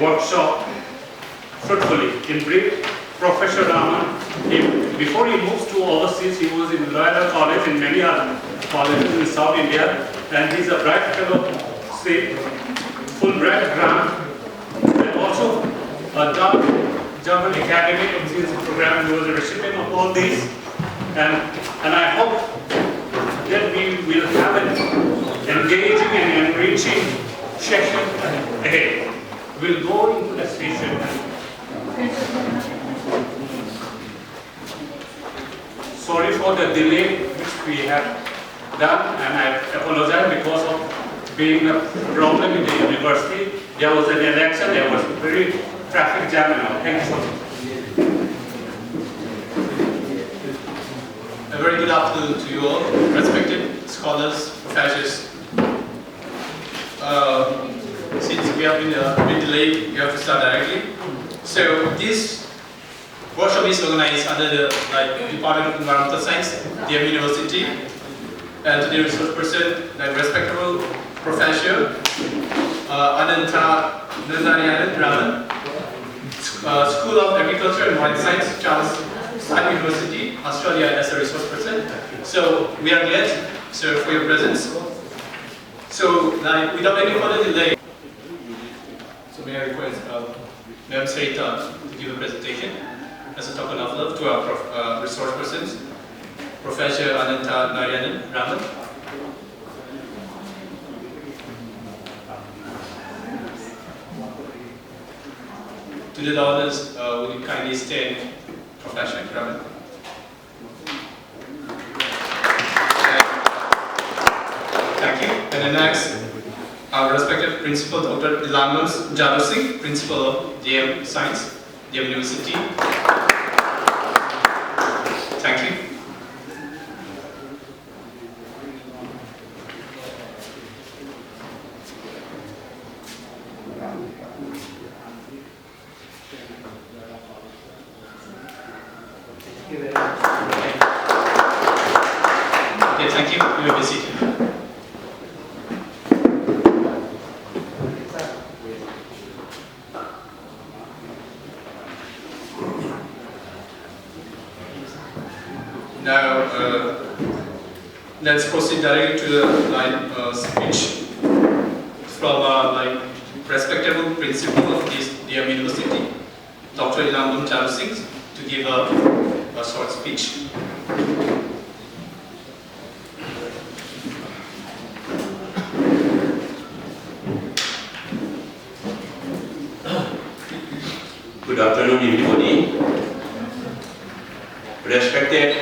workshop fruitfully. In brief, Professor Raman, before he moves to overseas, he was in Loyola College and many other colleges in South India, and he's a bright fellow, Fulbright grant, and also a German academic program. He was a recipient of all these, and I hope that we will have an engaging and enriching session ahead. We'll go into the session. Sorry for the delay which we have done, and I apologize because of being a problem in the university. There was an election, there was very traffic jam and all. Thank you so much. A very good afternoon to you all, respected scholars, professors. Since we have been a bit delayed, we have to start directly. So this workshop is organized under the Department of Environmental Science, DM University, and today resource person, respectable Professor Ananta Raman, School of Agriculture and Marine Science, Charles University, Australia, as a resource person. So we are glad, sir, for your presence. So without any further delay, so may I request Madam Sarita to give a presentation as a token of love to our resource persons, Professor Ananta Narayanan Raman. To the audience, will you kindly stand, Professor Raman? Thank you. And then next, our respected Principal Dr. Ilanus Jadhav Singh, Principal of DM Science, DM University. Thank you. Okay, thank you. You may be seated. Now, let's proceed directly to the speech from respectable principal of this DM University, Dr. Ilanus Jadhav Singh, to give a short speech. Good afternoon, everybody. Respected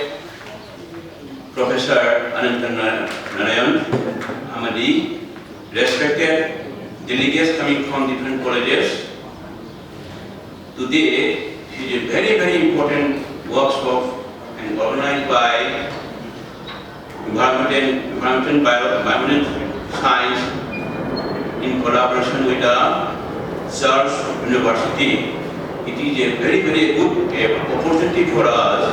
Professor Ananta Narayan Amadi, respected delegates coming from different colleges. Today is a very, very important workshop and organized by Environmental Science in collaboration with the Charles University. It is a very, very good opportunity for us.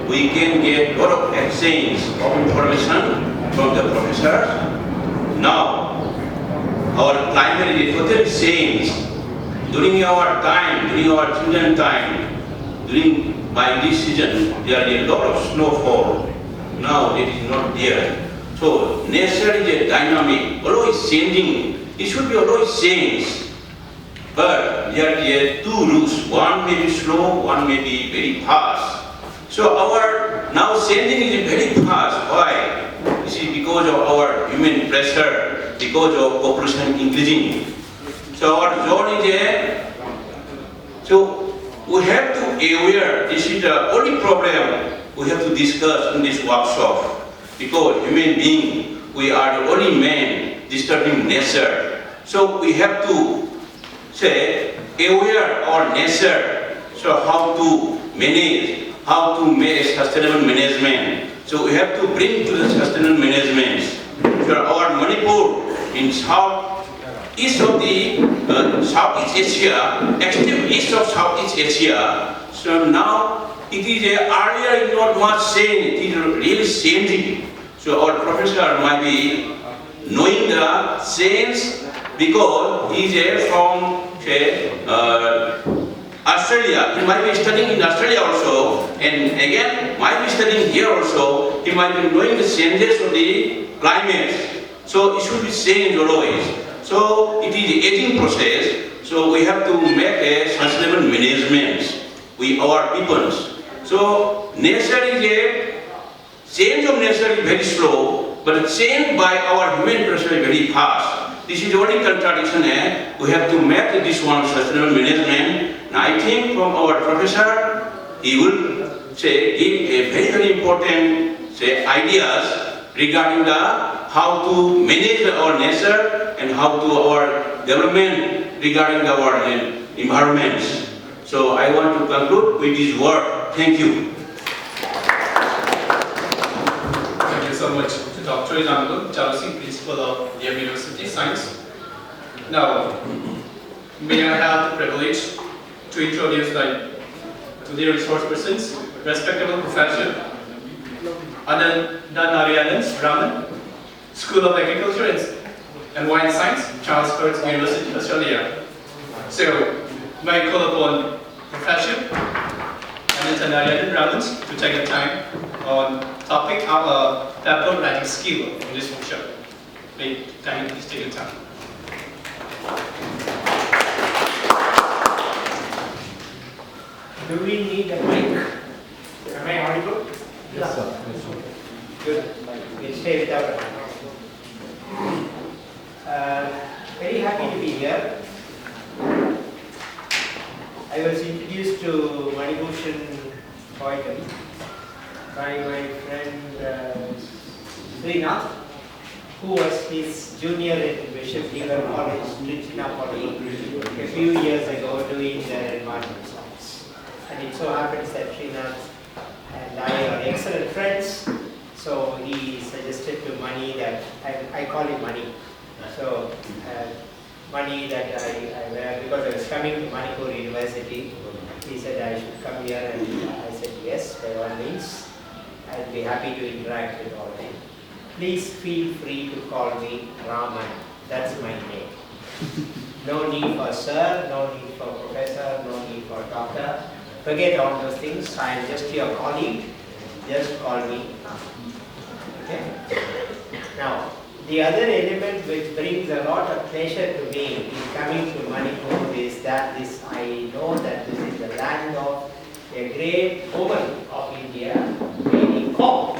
We can get a lot of exchange of information from the professors. Now, our climate is totally changed. During our time, during our children time, by this season, there is a lot of snowfall. Now it is not there. So nature is a dynamic, always changing. It should be always changed. But there are two routes. One may be slow, one may be very fast. So our now changing is very fast. Why? This is because of our human pressure, because of population increasing. So our zone is so we have to aware. This is the only problem we have to discuss in this workshop. Because human being, we are the only man disturbing nature. So we have to say aware our nature. So how to manage. How to make sustainable management. So we have to bring to the sustainable management. So our Manipur in southeast of the Southeast Asia, extreme east of Southeast Asia. So now it is earlier not much change, it is really changing. So our professor might be knowing the change because he is from say, Australia. He might be studying in Australia also, and again might be studying here also. He might be knowing the changes of the climate. So it should be changed always. So it is an aging process. So we have to make a sustainable management with our peoples. So nature is a change of nature is very slow, but the change by our human person is very fast. This is the only contradiction. We have to make this one sustainable management. And I think from our professor, he will say give a very important ideas regarding the how to manage our nature and how to our development regarding our environments. So I want to conclude with this word. Thank you. Thank you so much to Dr. Inangu, Chalusing Principal of Yale University Science. Now, may I have the privilege to introduce to the resource persons, respectable Professor A Raman, School of Agriculture and Wine Science, Charles Perth University, Australia. So, may I call upon Professor A Raman to take the time on topic of paper writing skill in this workshop. Please take your time. Do we need a mic? Am I audible? Yes, sir. Good. We'll stay without a mic. Very happy to be here. I was introduced to Manibhushan poetry by my friend Srinath, who was his junior in Bishop Lever College, Trichinapalli, a few years ago doing their environment songs. And it so happens that Srinath and I are excellent friends, so he suggested to Mani that, I call him Mani. So, Mani that I wear, because I was coming to Manipur University, he said I should come here, and I said yes, by all means. I'd be happy to interact with all of you. Please feel free to call me Raman. That's my name. No need for sir, no need for professor, no need for doctor. Forget all those things. I am just your colleague. Just call me Raman. Okay? Now, the other element which brings a lot of pleasure to me in coming to Manipur is that I know that this is the land of a great woman of India, Mary Kom.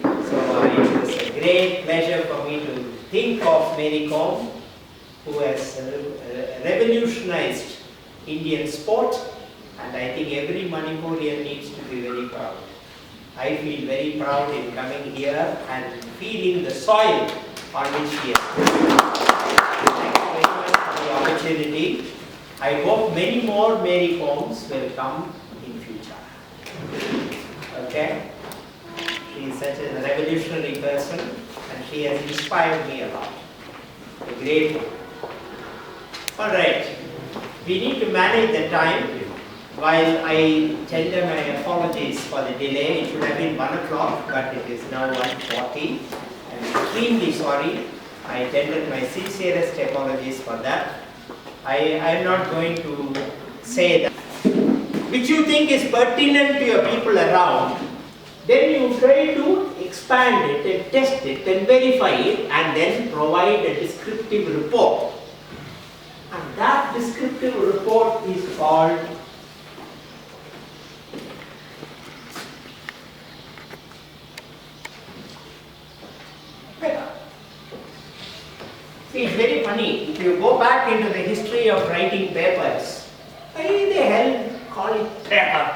So it was a great pleasure for me to think of Mary Kom, who has revolutionized Indian sport, and I think every Manipurian needs to be very proud. I feel very proud in coming here and feeling the soil on which he is. Thank you very much for the opportunity. I hope many more Mary Koms will come in future. Okay? She is such a revolutionary person, and she has inspired me a lot. A great one. Alright, we need to manage the time. While I tender my apologies for the delay, it should have been 1 o'clock, but it is now 1:40. I'm extremely sorry. I tender my sincerest apologies for that. I am not going to say that which you think is pertinent to your people around, then you try to expand it and test it and verify it and then provide a descriptive report. And that descriptive report is called See, it's very funny. If you go back into the history of writing papers, why the hell call it paper?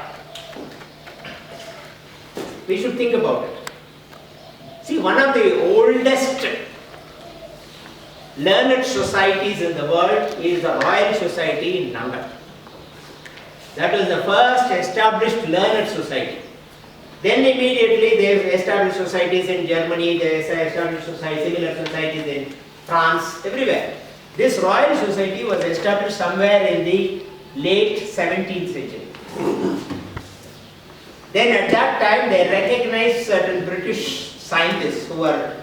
We should think about it. See, one of the oldest learned societies in the world is the Royal Society in London. That was the first established learned society. Then immediately they established societies in Germany, they established similar societies in France, everywhere. This Royal Society was established somewhere in the late 17th century. Then at that time they recognized certain British scientists who were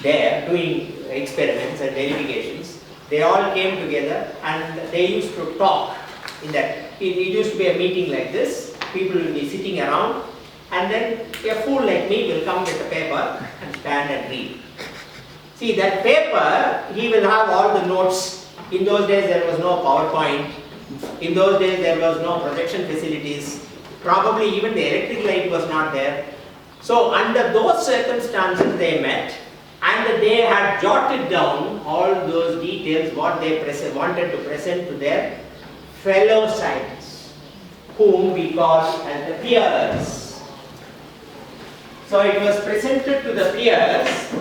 there doing experiments and verifications, They all came together and they used to talk in that. It used to be a meeting like this. People will be sitting around and then a fool like me will come with a paper and stand and read. See, that paper, he will have all the notes. In those days there was no PowerPoint. In those days there was no projection facilities. Probably even the electric light was not there. So under those circumstances they met and they had jotted down all those details what they wanted to present to their fellow scientists, whom we call as the peers. So it was presented to the peers.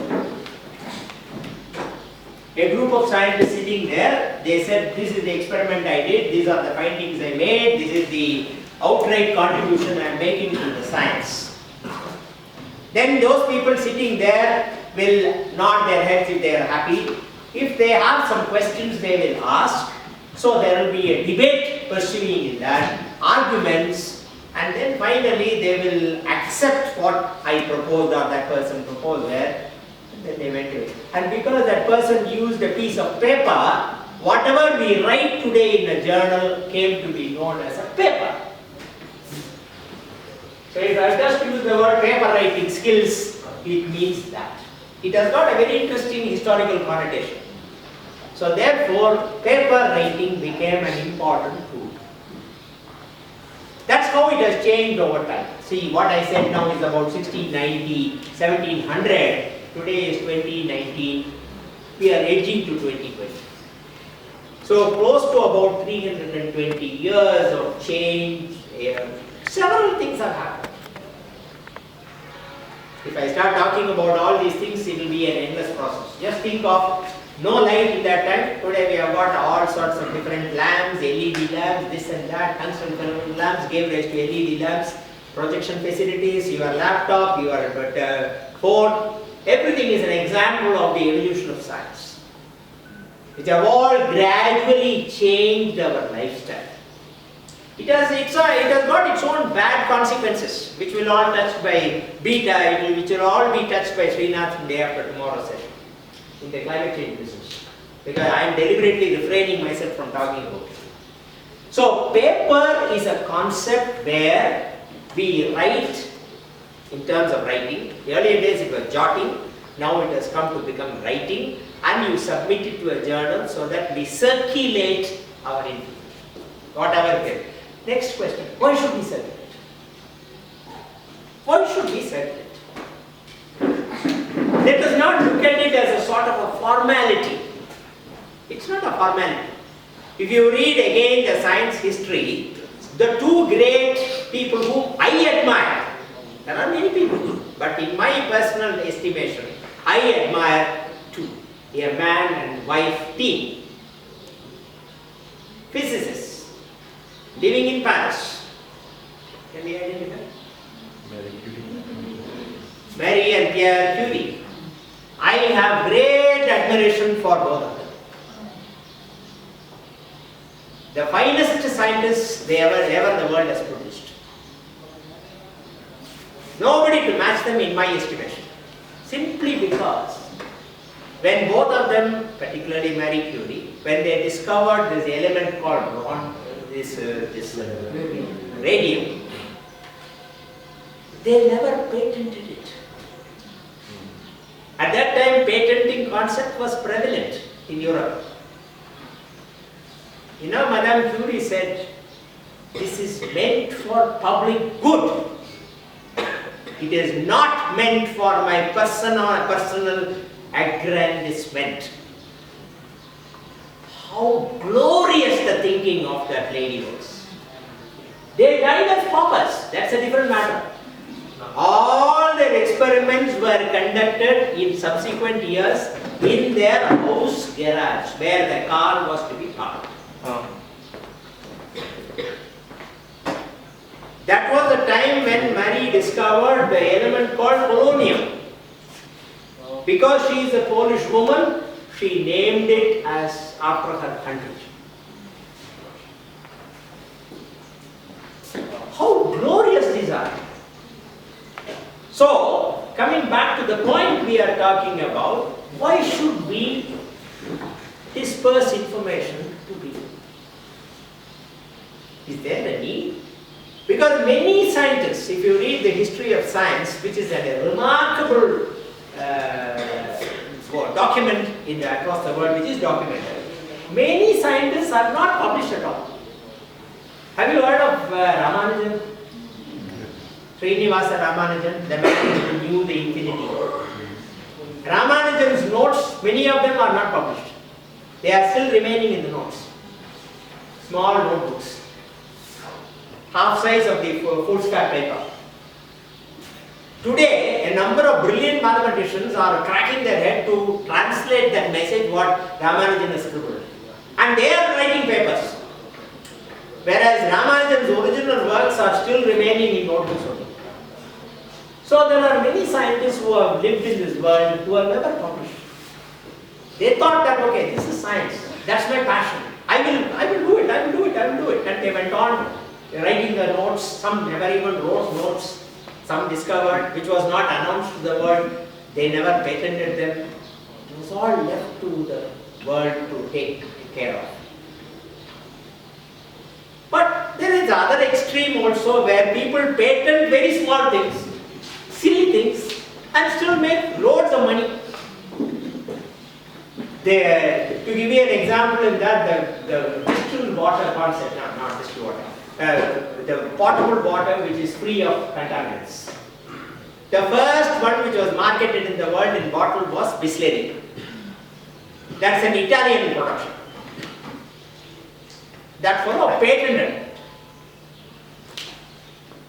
A group of scientists sitting there, they said, this is the experiment I did, these are the findings I made, this is the outright contribution I am making to the science. Then those people sitting there will nod their heads if they are happy. If they have some questions, they will ask. So there will be a debate pursuing in that, arguments, and then finally they will accept what I proposed or that person proposed there. Then they went away. And because that person used a piece of paper, whatever we write today in a journal came to be known as a paper. So if I just use the word paper writing skills, it means that. It has got a very interesting historical connotation. So therefore, paper writing became an important tool. That's how it has changed over time. See, what I said now is about 1690, 1700. Today is 2019, we are edging to 2020. So close to about 320 years of change, several things have happened. If I start talking about all these things, it will be an endless process. Just think of no light in that time. Today we have got all sorts of different lamps, LED lamps, this and that, tungsten filament lamps gave rise to LED lamps, projection facilities, your laptop, your phone. Everything is an example of the evolution of science, which have all gradually changed our lifestyle. It has got its own bad consequences, which will all touched by Beta, which will all be touched by Srinath in day after tomorrow session, in the climate change business. Because I am deliberately refraining myself from talking about it. So paper is a concept where we write in terms of writing. The earlier days it was jotting, now it has come to become writing, and you submit it to a journal so that we circulate our information, whatever it is. Next question, why should we circulate? Why should we circulate? Let us not look at it as a sort of a formality. It's not a formality. If you read again the science history, the two great people whom I admire, there are many people, but in my personal estimation, I admire two, a man and wife team. Physicists, living in Paris. Can we identify? Marie and Pierre Curie. I have great admiration for both of them. The finest scientists ever the world has produced. Nobody to match them in my estimation. Simply because when both of them, particularly Marie Curie, when they discovered this element called radium, they never patented it. At that time, patenting concept was prevalent in Europe. You know, Madame Curie said, this is meant for public good. It is not meant for my personal aggrandizement. How glorious the thinking of that lady was. They died as paupers, that's a different matter. All their experiments were conducted in subsequent years in their house garage, where the car was to be parked. That was the time when Marie discovered the element called polonium. Because she is a Polish woman, she named it as after her country. How glorious these are! So, coming back to the point we are talking about, why should we display disperse information to people? Is there a need? Because many scientists, if you read the history of science, which is a remarkable document across the world, which is documented, many scientists are not published at all. Have you heard of Ramanujan? Srinivasa Ramanujan, the man who knew the infinity. Ramanujan's notes, many of them are not published. They are still remaining in the notes. Small notebooks. Half size of the foolscap paper. Today, a number of brilliant mathematicians are cracking their head to translate that message what Ramanujan has scribbled. And they are writing papers. Whereas Ramanujan's original works are still remaining in notebooks only. So there are many scientists who have lived in this world who have never published. They thought that, okay, this is science. That's my passion. I will do it. And they went on writing the notes. Some never even wrote notes. Some discovered, which was not announced to the world. They never patented them. It was all left to the world to take care of. But there is the other extreme also where people patent very small things, silly things, and still make loads of money. To give you an example in that, the distilled water concept, not distilled water, the potable water which is free of contaminants. The first one which was marketed in the world in bottle was Bisleri. That's an Italian production. That fellow patented.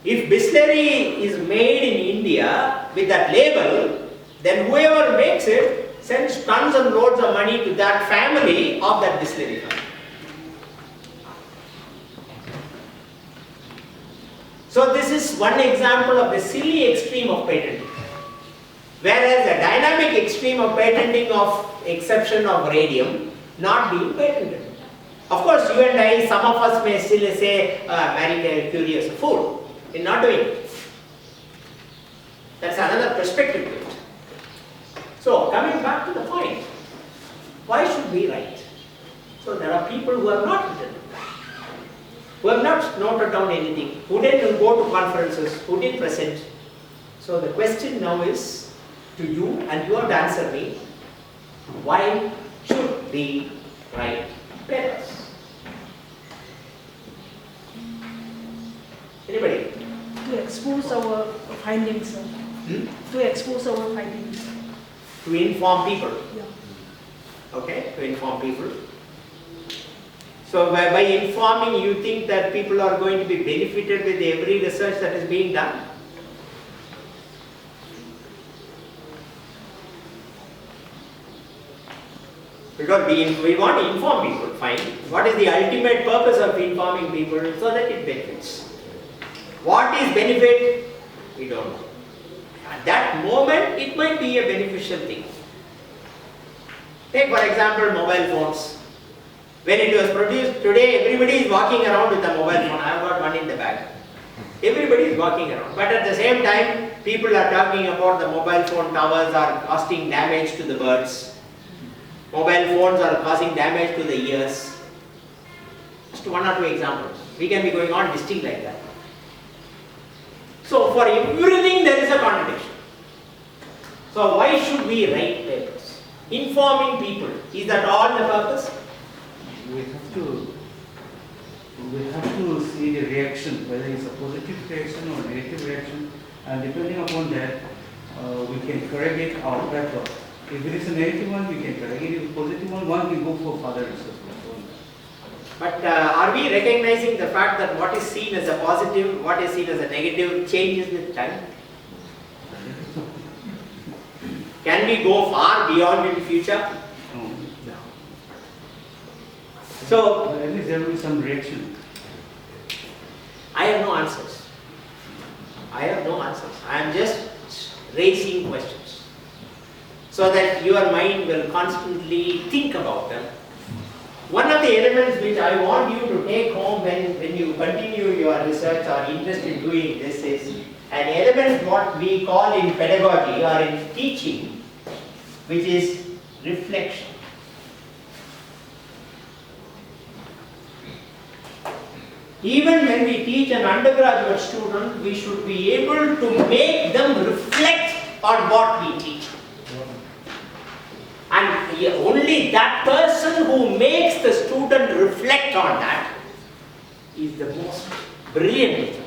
If Bisleri is made in India with that label, then whoever makes it sends tons and loads of money to that family of that Bisleri family. So this is one example of the silly extreme of patenting. Whereas the dynamic extreme of patenting of exception of radium not being patented. Of course, you and I, some of us may still say Marie Curie is a fool in not doing it. That's another perspective to it. So coming back to the point, why should we write? So there are people who have not written, who have not noted down anything, who didn't go to conferences, who didn't present. So the question now is to you, and you have to answer me, why should we write papers? Anybody? To expose our findings, sir. To expose our findings. To inform people. Yeah. Okay, to inform people. So by informing, you think that people are going to be benefited with every research that is being done? Because we want to inform people, fine. What is the ultimate purpose of informing people? So that it benefits. What is benefit? We don't know. At that moment, it might be a beneficial thing. Take for example mobile phones. When it was produced, today everybody is walking around with a mobile phone. I have got one in the bag. Everybody is walking around. But at the same time, people are talking about the mobile phone towers are causing damage to the birds. Mobile phones are causing damage to the ears. Just one or two examples. We can be going on listing like that. So for everything there is a contradiction. So why should we write papers? Informing people. Is that all the purpose? We have to see the reaction, whether it's a positive reaction or negative reaction, and depending upon that, we can correct it our paper. If it is a negative one, we can correct it. If it's a positive one can go for further research. But are we recognizing the fact that what is seen as a positive, what is seen as a negative changes with time? Can we go far beyond in the future? No. So, But at least there will be some reaction. I have no answers. I am just raising questions so that your mind will constantly think about them. One of the elements which I want you to take home when you continue your research or interest in doing this is an element what we call in pedagogy or in teaching, which is reflection. Even when we teach an undergraduate student, we should be able to make them reflect on what we teach. And only that person who makes the student reflect on that is the most brilliant teacher.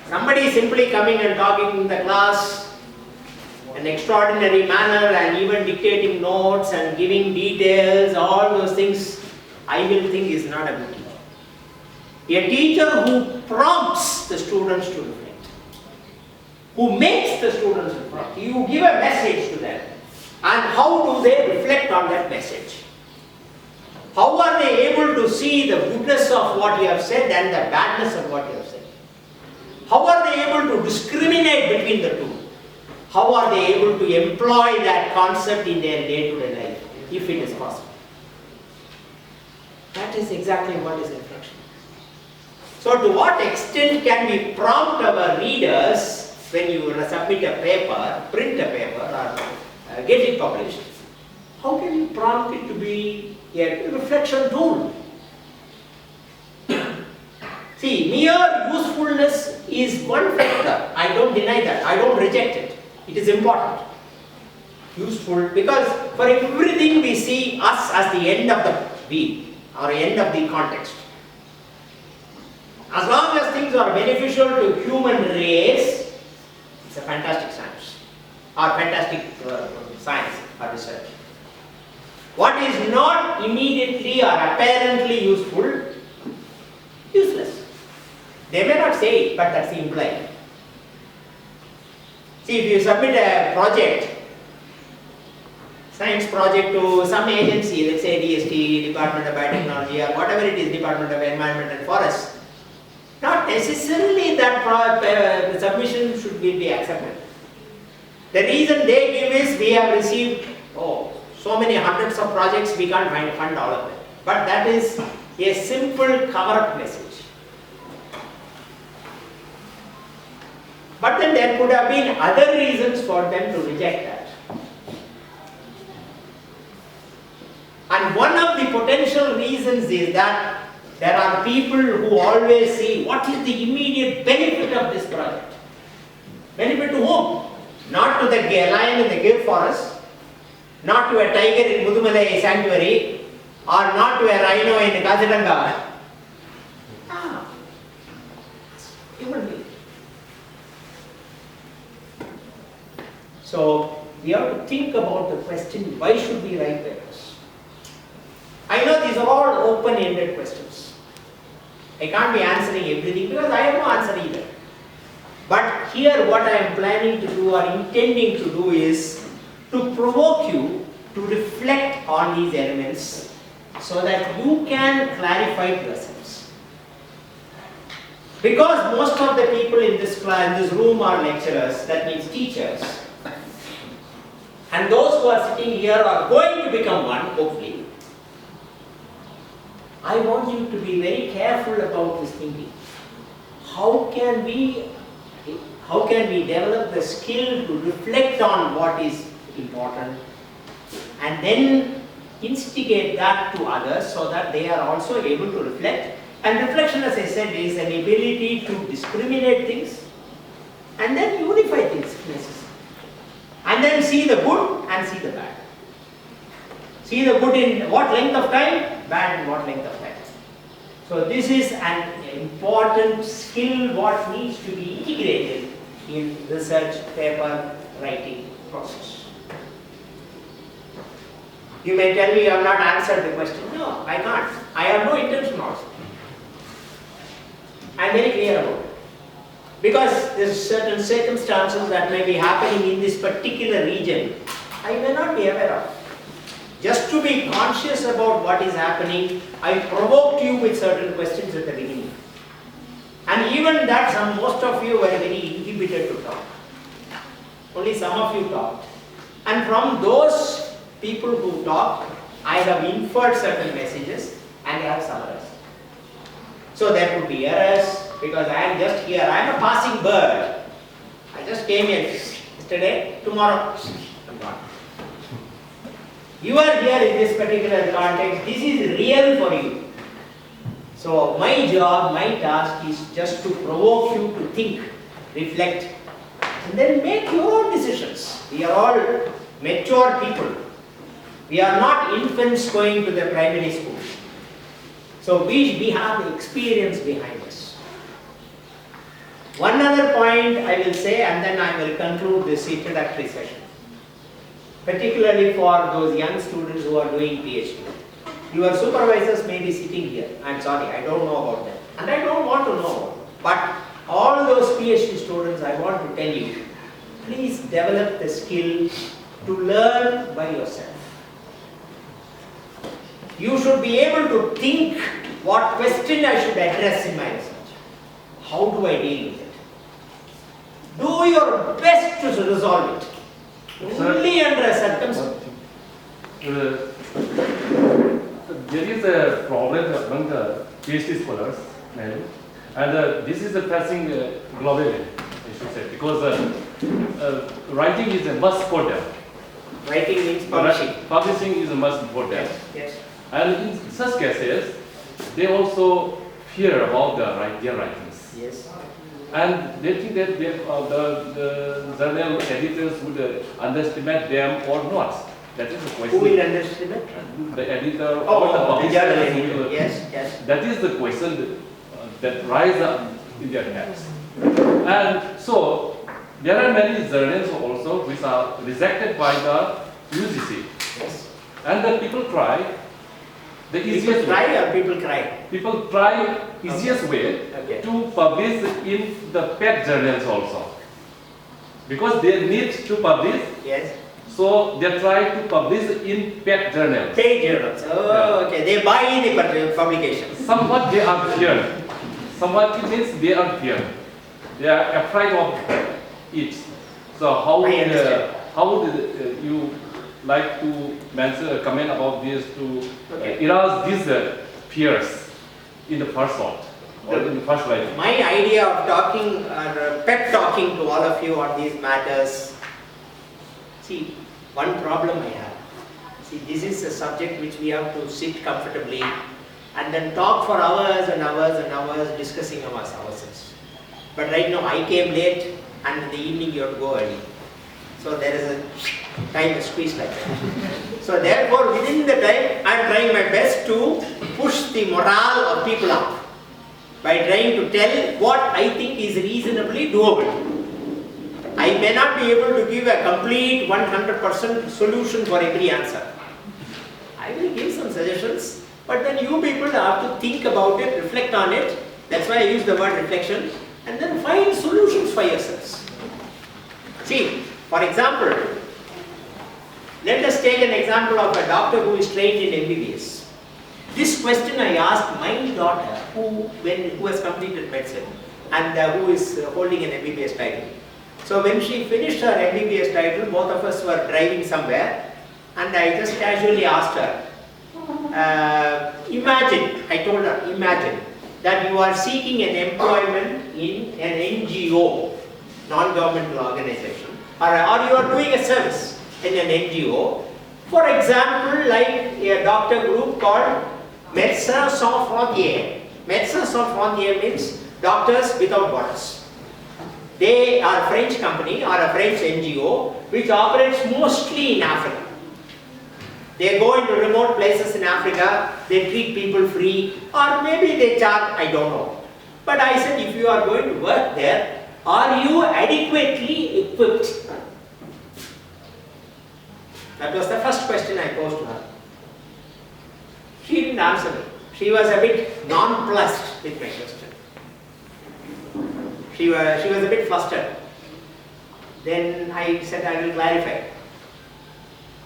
Somebody simply coming and talking in the class in an extraordinary manner and even dictating notes and giving details, all those things, I will think is not a good teacher. A teacher who prompts the students to reflect, who makes the students reflect. You give a message to them, and how do they reflect on that message? How are they able to see the goodness of what you have said and the badness of what you have said? How are they able to discriminate between the two? How are they able to employ that concept in their day-to-day life, if it is possible? That is exactly what is reflection. So to what extent can we prompt our readers when you submit a paper, print a paper or get it published? How can you prompt it to be a reflection tool? See, mere usefulness is one factor. I don't deny that. I don't reject it. It is important. Useful because for everything we see us as the end of the beam or end of the context. As long as things are beneficial to human race, it's a fantastic science or fantastic science or research. What is not immediately or apparently useful, useless. They may not say it, but that's implied. See, if you submit a project, science project to some agency, let's say DST, Department of Biotechnology, or whatever it is, Department of Environment and Forest, not necessarily that the submission should be accepted. The reason they give is we have received so many hundreds of projects, we can't fund all of them. But that is a simple cover-up message. But then there could have been other reasons for them to reject that. And one of the potential reasons is that there are people who always see what is the immediate benefit of this project. Benefit to whom? Not to the lion in the Gir forest, not to a tiger in Mudumalai sanctuary, or not to a rhino in Kaziranga. Human being. So we have to think about the question, why should we write papers? I know these are all open-ended questions. I can't be answering everything because I have no answer either. But here what I am planning to do or intending to do is to provoke you to reflect on these elements so that you can clarify yourselves. Because most of the people in this class, in this room are lecturers, that means teachers. And those who are sitting here are going to become one, hopefully. I want you to be very careful about this thinking. How can we develop the skill to reflect on what is important and then instigate that to others so that they are also able to reflect. And reflection, as I said, is an ability to discriminate things and then unify things if necessary. And then see the good and see the bad. See the good in what length of time, bad in what length of time. So this is an important skill what needs to be integrated in research paper writing process. You may tell me you have not answered the question. No, I can't. I have no intention also. I am very clear about it. Because there are certain circumstances that may be happening in this particular region, I may not be aware of. Just to be conscious about what is happening, I provoked you with certain questions at the beginning. And even that, most of you were very inhibited to talk. Only some of you talked. And from those people who talked, I have inferred certain messages and I have summarized. So there could be errors because I am just here. I am a passing bird. I just came in yesterday, tomorrow I'm gone. You are here in this particular context. This is real for you. So my job, my task is just to provoke you to think, reflect, and then make your own decisions. We are all mature people. We are not infants going to the primary school. So we have the experience behind us. One other point I will say, and then I will conclude this introductory session. Particularly for those young students who are doing PhD. Your supervisors may be sitting here. I'm sorry, I don't know about them. And I don't want to know about them. But all those PhD students, I want to tell you, please develop the skill to learn by yourself. You should be able to think what question I should address in my research. How do I deal with it? Do your best to resolve it. Only under a circumstance. There is a problem among the PhD scholars, and this is facing globally, I should say, because writing is a must for them. Writing means publishing. Publishing is a must for them. Yes. And in such cases, they also fear about their writings. Yes. And they think that the journal editors would underestimate them or not. That is the question. Who will underestimate? The editor Oh, or the the publisher. journal editor. Yes, yes. That is the question that rises up in their heads. And so, there are many journals also which are rejected by the UGC. Yes. And the people try the People easiest try way. or people cry? People try easiest way Okay. to publish in the pet journals also. Because they need to publish, Yes. so they try to publish in pet journals. Paid journals. Oh, Yeah. okay. They buy the publication. Somewhat they are feared. Somewhat it means they are feared. They are afraid of it. So how I understand. how would you like to mention comment about this to Okay. erase these fears in the first thought or in the first writing? My idea of talking or pet talking to all of you on these matters. See, one problem I have. See, this is a subject which we have to sit comfortably and then talk for hours and hours and hours discussing ourselves. But right now I came late and in the evening you have to go early. So there is a time squeeze like that. So therefore within the time I am trying my best to push the morale of people up by trying to tell what I think is reasonably doable. I may not be able to give a complete 100% solution for every answer. I will give some suggestions, but then you people have to think about it, reflect on it. That's why I use the word reflection, and then find solutions for yourselves. See, for example, let us take an example of a doctor who is trained in MBBS. This question I asked my daughter who has completed medicine and who is holding an MBBS title. So when she finished her MBBS title, both of us were driving somewhere and I just casually asked her, imagine, I told her, imagine that you are seeking an employment in an NGO, non-governmental organization, or you are doing a service in an NGO, for example, like a doctor group called Médecins Sans Frontières. Médecins Sans Frontières means Doctors Without Borders. They are a French company or a French NGO which operates mostly in Africa. They go into remote places in Africa, they treat people free, or maybe they charge, I don't know. But I said, if you are going to work there, are you adequately equipped? That was the first question I posed to her. She didn't answer me. She was a bit nonplussed with my question. She was a bit flustered. Then I said, I will clarify.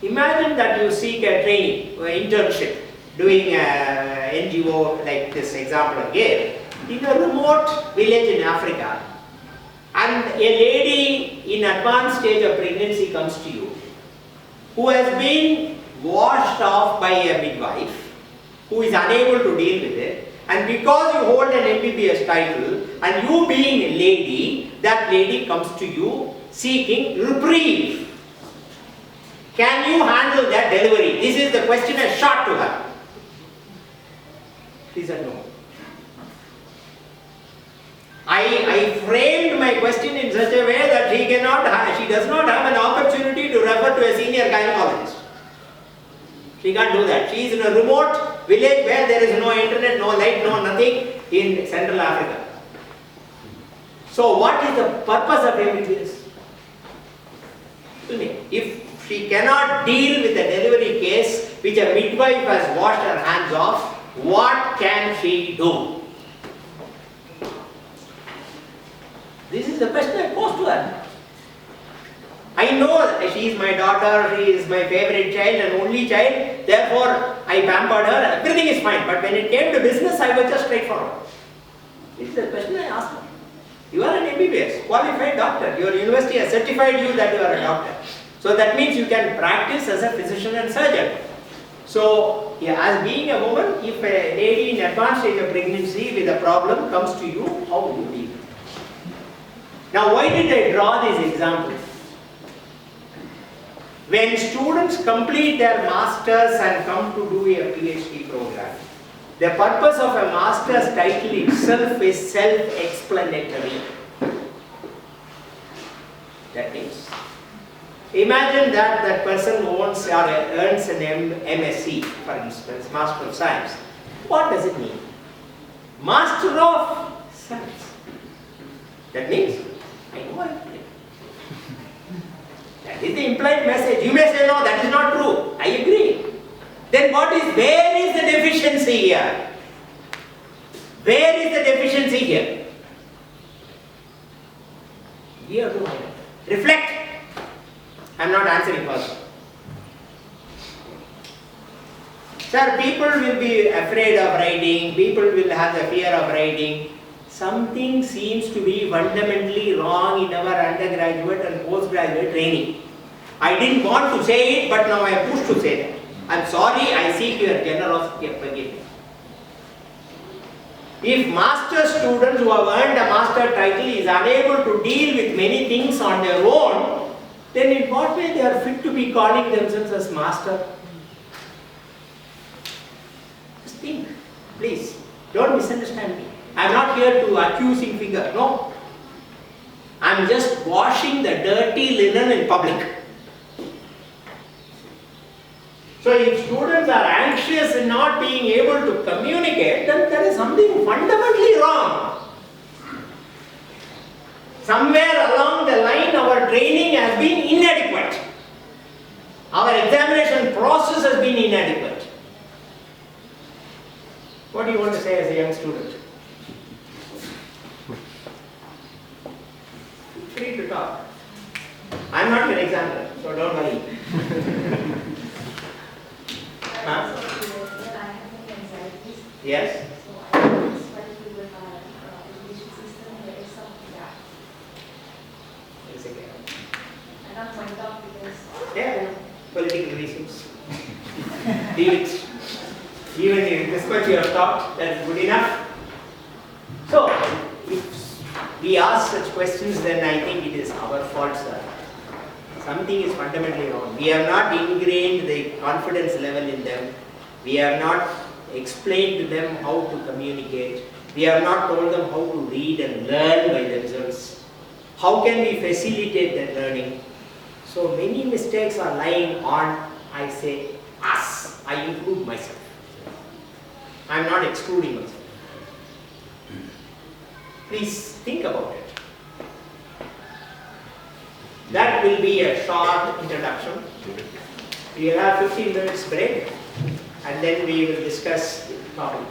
Imagine that you seek a training or internship doing a NGO like this example I gave in a remote village in Africa, and a lady in advanced stage of pregnancy comes to you who has been washed off by a midwife who is unable to deal with it, and because you hold an MBBS title and you being a lady, that lady comes to you seeking reprieve. Can you handle that delivery? This is the question I shot to her. She said no. my question in such a way that she does not have an opportunity to refer to a senior gynecologist. She can't do that. She is in a remote village where there is no internet, no light, no nothing in Central Africa. So what is the purpose of MBBS? If she cannot deal with a delivery case which a midwife has washed her hands off, what can she do? This is the question I posed to her. I know that she is my daughter, she is my favorite child and only child, therefore I pampered her, everything is fine. But when it came to business, I was just straightforward. This is the question I asked her. You are an MBBS, qualified doctor. Your university has certified you that you are a doctor. So that means you can practice as a physician and surgeon. So, yeah, as being a woman, if a lady in advanced stage of pregnancy with a problem comes to you, how do you deal? Now, why did I draw this example? When students complete their masters and come to do a PhD program, the purpose of a master's title itself is self-explanatory. That means, imagine that person owns or earns an MSc, for instance, Master of Science. What does it mean? Master of Science. That means, I know everything. That is the implied message. You may say, no, that is not true. I agree. Then where is the deficiency here? Where is the deficiency here? We have to reflect. I am not answering first. Sir, people will be afraid of writing, people will have the fear of writing. Something seems to be fundamentally wrong in our undergraduate and postgraduate training. I didn't want to say it, but now I am pushed to say that. I am sorry, I seek your generosity of forgiveness. If master students who have earned a master title is unable to deal with many things on their own, then in what way they are fit to be calling themselves as master? Just think, please, don't misunderstand me. I am not here to accusing finger, no. I am just washing the dirty linen in public. So if students are anxious in not being able to communicate, then there is something fundamentally wrong. Somewhere along the line our training has been inadequate. Our examination process has been inadequate. What do you want to say as a young student? Free to talk. I am not your examiner, so don't worry. Huh? Yes? Yeah, political reasons. Leave it. Even if this much you have talked, that's good enough. So, if we ask such questions, then I think it is our fault, sir. Something is fundamentally wrong. We have not ingrained the confidence level in them. We have not explained to them how to communicate. We have not told them how to read and learn by themselves. How can we facilitate that learning? So many mistakes are lying on, I say, us. I include myself. I am not excluding myself. Please think about it. That will be a short introduction. We will have 15 minutes break and then we will discuss the topic.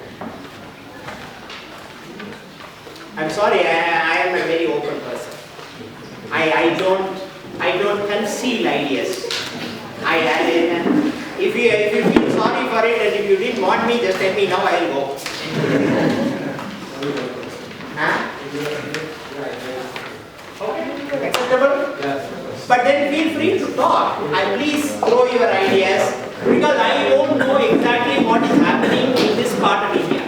I am sorry, I am a very open person. I don't conceal ideas. If you feel sorry for it and if you didn't want me, just tell me now, I will go. Huh? Okay, acceptable? Yes. But then feel free to talk and please throw your ideas because I don't know exactly what is happening in this part of India.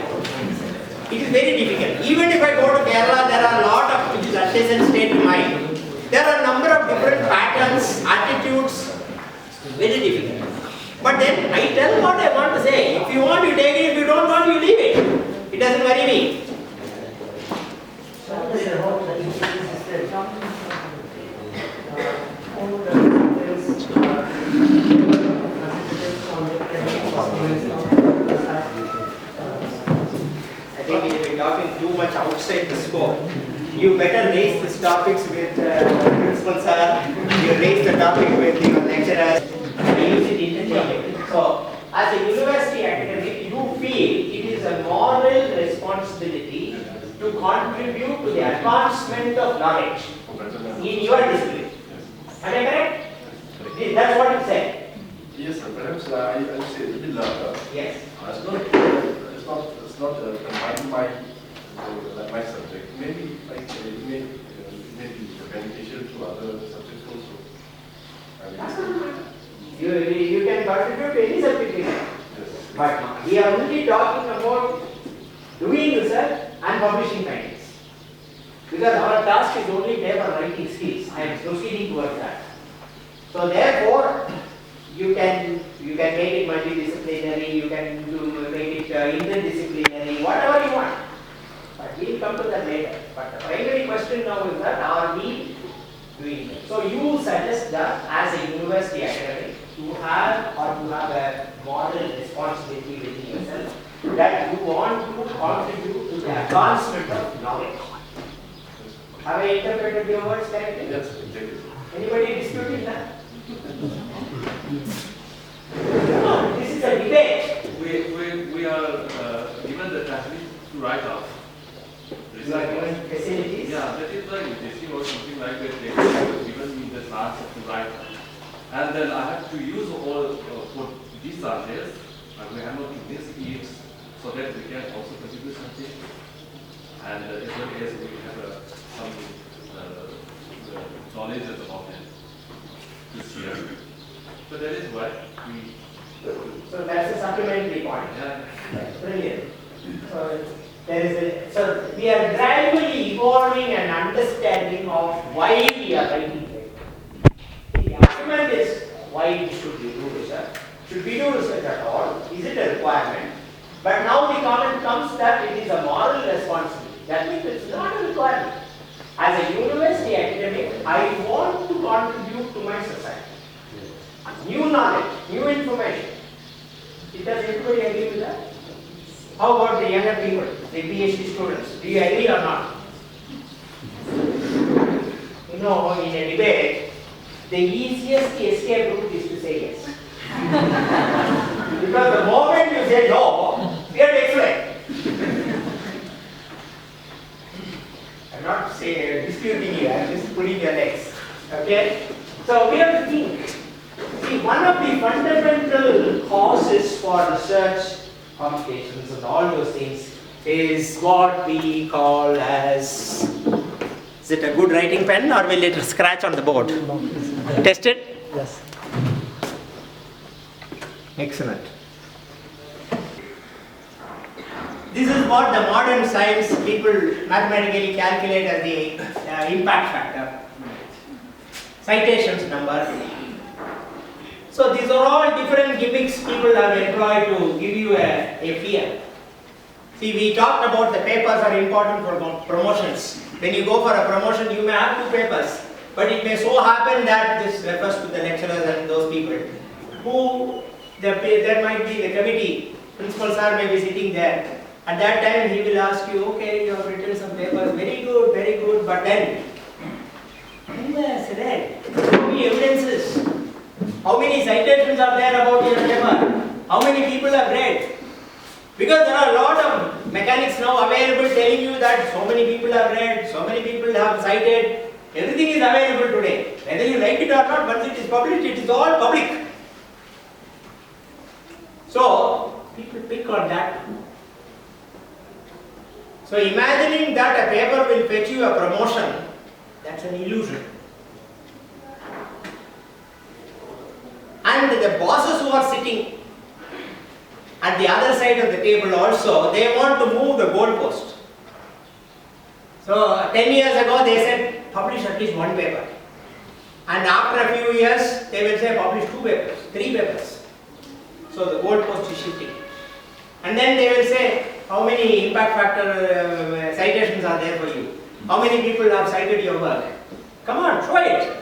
It is very difficult. Even if I go to Kerala, there are a lot of, which is adjacent state to mine. There are a number of different patterns, attitudes, very difficult. But then I tell what I want to say. If you want, you take it. If you don't want, you leave it. It doesn't worry me. score. You better raise these topics with principal sir, you raise the topic with your lecturers, you use it interchangeably. So, as a university academic, you feel it is a moral responsibility to contribute to the advancement of knowledge in your discipline. Am I correct? That's what you said. Yes, sir. Perhaps I will say a little louder. Yes. It's not confined to my subject. Maybe it may be beneficial to other subjects also. You can contribute to any subject. Yes. But we are only talking about doing research and publishing findings. Because our task is only paper writing skills. I am proceeding towards that. So therefore, you can make it multidisciplinary, you can make it interdisciplinary, whatever you want. But we will come to that later. But the primary question now is that are we doing it? So you suggest that as a university academic, you have a moral responsibility within yourself that you want to contribute to the advancement of knowledge. Have I interpreted your words correctly? Yes, exactly. Anybody disputing that? No, this is a debate. We are given the facility to write off. You are given facilities. Yeah, that is like this or something like that. They have given me the chance to write off. And then I have to use all for these charges, and we have not this is so that we can also contribute something. And as well as we have some knowledge about it to share. So that is what we. So that's a supplementary point. Yeah. Brilliant. So we are gradually evolving an understanding of why we are writing it. The argument is why should we do research? Should we do research at all? Is it a requirement? But now the comment comes that it is a moral responsibility. That means it's not a requirement. As a university academic, I want to contribute to my society. New knowledge, new information. Does everybody agree with that? How about the younger people, the PhD students? Do you agree or not? You know, in a debate, the easiest escape route is to say yes. Because the moment you say no, we have to explain. I'm not disputing you, I'm just pulling your legs. Okay? So we have to think. See, one of the fundamental causes for research computations and all those things is what we call as, is it a good writing pen or will it scratch on the board? Test it? Yes. Excellent. This is what the modern science people mathematically calculate as the impact factor. Citations number. So these are all different gimmicks people have employed to give you a fear. See, we talked about the papers are important for promotions. When you go for a promotion, you may have 2 papers. But it may so happen that this refers to the lecturers and those people who, there might be the committee, principal sir may be sitting there. At that time he will ask you, okay, you have written some papers, very good, but then, how many evidences? How many citations are there about your paper? How many people have read? Because there are a lot of mechanics now available telling you that so many people have read, so many people have cited. Everything is available today. Whether you like it or not, once it is published, it is all public. So, people pick on that. So, imagining that a paper will fetch you a promotion, that's an illusion. And the bosses who are sitting at the other side of the table also, they want to move the goalpost. So 10 years ago they said publish at least 1 paper. And after a few years they will say publish 2 papers, 3 papers. So the goalpost is shifting. And then they will say how many impact factor citations are there for you. How many people have cited your work. Come on, show it.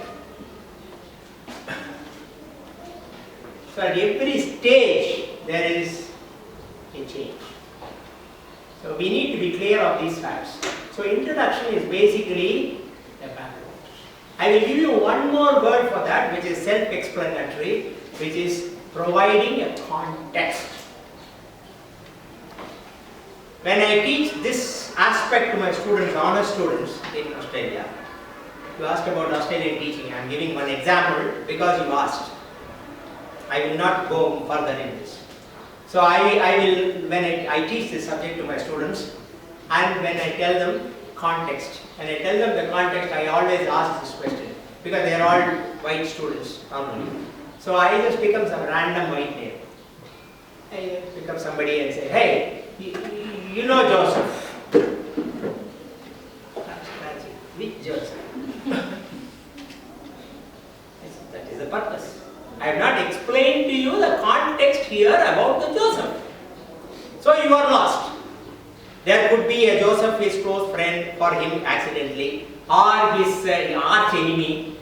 So at every stage there is a change. So we need to be clear of these facts. So introduction is basically a background. I will give you one more word for that, which is self-explanatory, which is providing a context. When I teach this aspect to my students, honor students in Australia, you asked about Australian teaching. I am giving one example because you asked. I will not go further in this. So I will, when I teach this subject to my students, and when I tell them context, and I tell them the context, I always ask this question because they are all white students normally. So I just pick up some random white name. I just pick up somebody and say, hey, you know Joseph. Which Joseph? That is the purpose. I have not explained to you the context here about the Joseph. So you are lost. There could be a Joseph, his close friend for him accidentally, or his arch enemy,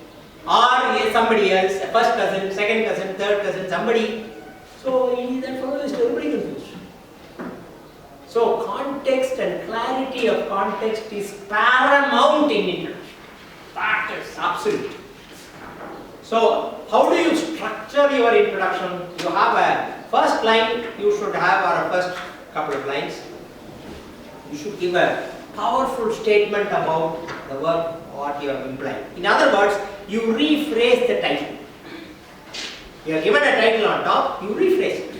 or somebody else, a first cousin, second cousin, third cousin, somebody. So that fellow is terribly confused. So context and clarity of context is paramount in introduction. That is absolute. So how do you structure your introduction? You have a first line, you should have, or a first couple of lines. You should give a powerful statement about the work, what you are implying. In other words, you rephrase the title. You are given a title on top, you rephrase it.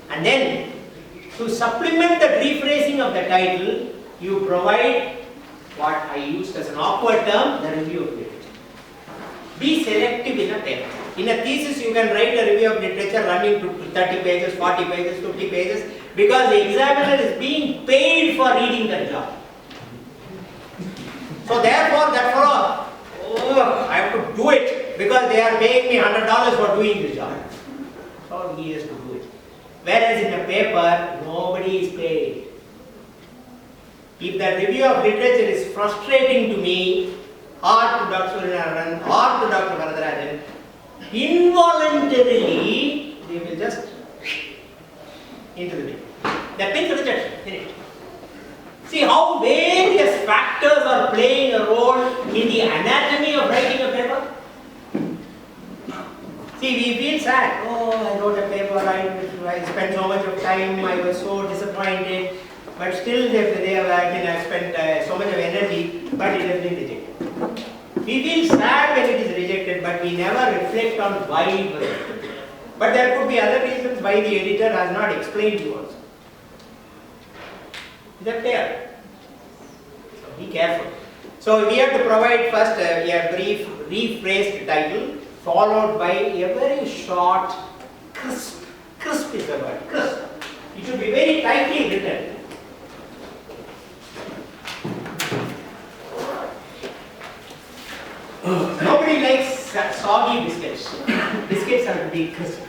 And then, to supplement the rephrasing of the title, you provide what I used as an awkward term, the review of literature. Be selective in a paper. In a thesis, you can write a review of literature running to 30 pages, 40 pages, 50 pages, because the examiner is being paid for reading that job. So therefore, that fellow, I have to do it because they are paying me $100 for doing this job. So he has to do it. Whereas in a paper, nobody is paid. If the review of literature is frustrating to me, or to Dr. Suryanarayan, or to Dr. Varadarajan, involuntarily, they will just into the bin. That means rejection, finished. See how various factors are playing a role in the anatomy of writing a paper? See, we feel sad. Oh, I wrote a paper, I spent so much of time, I was so disappointed. But still, I spent so much of energy, but it has been rejected. We feel sad when it is rejected, but we never reflect on why it was rejected. But there could be other reasons why the editor has not explained to us. Is that clear? So be careful. So we have to provide first a brief rephrased title, followed by a very short, crisp. Crisp is the word. Crisp. It should be very tightly written. Nobody likes soggy biscuits. Biscuits have to be crisp.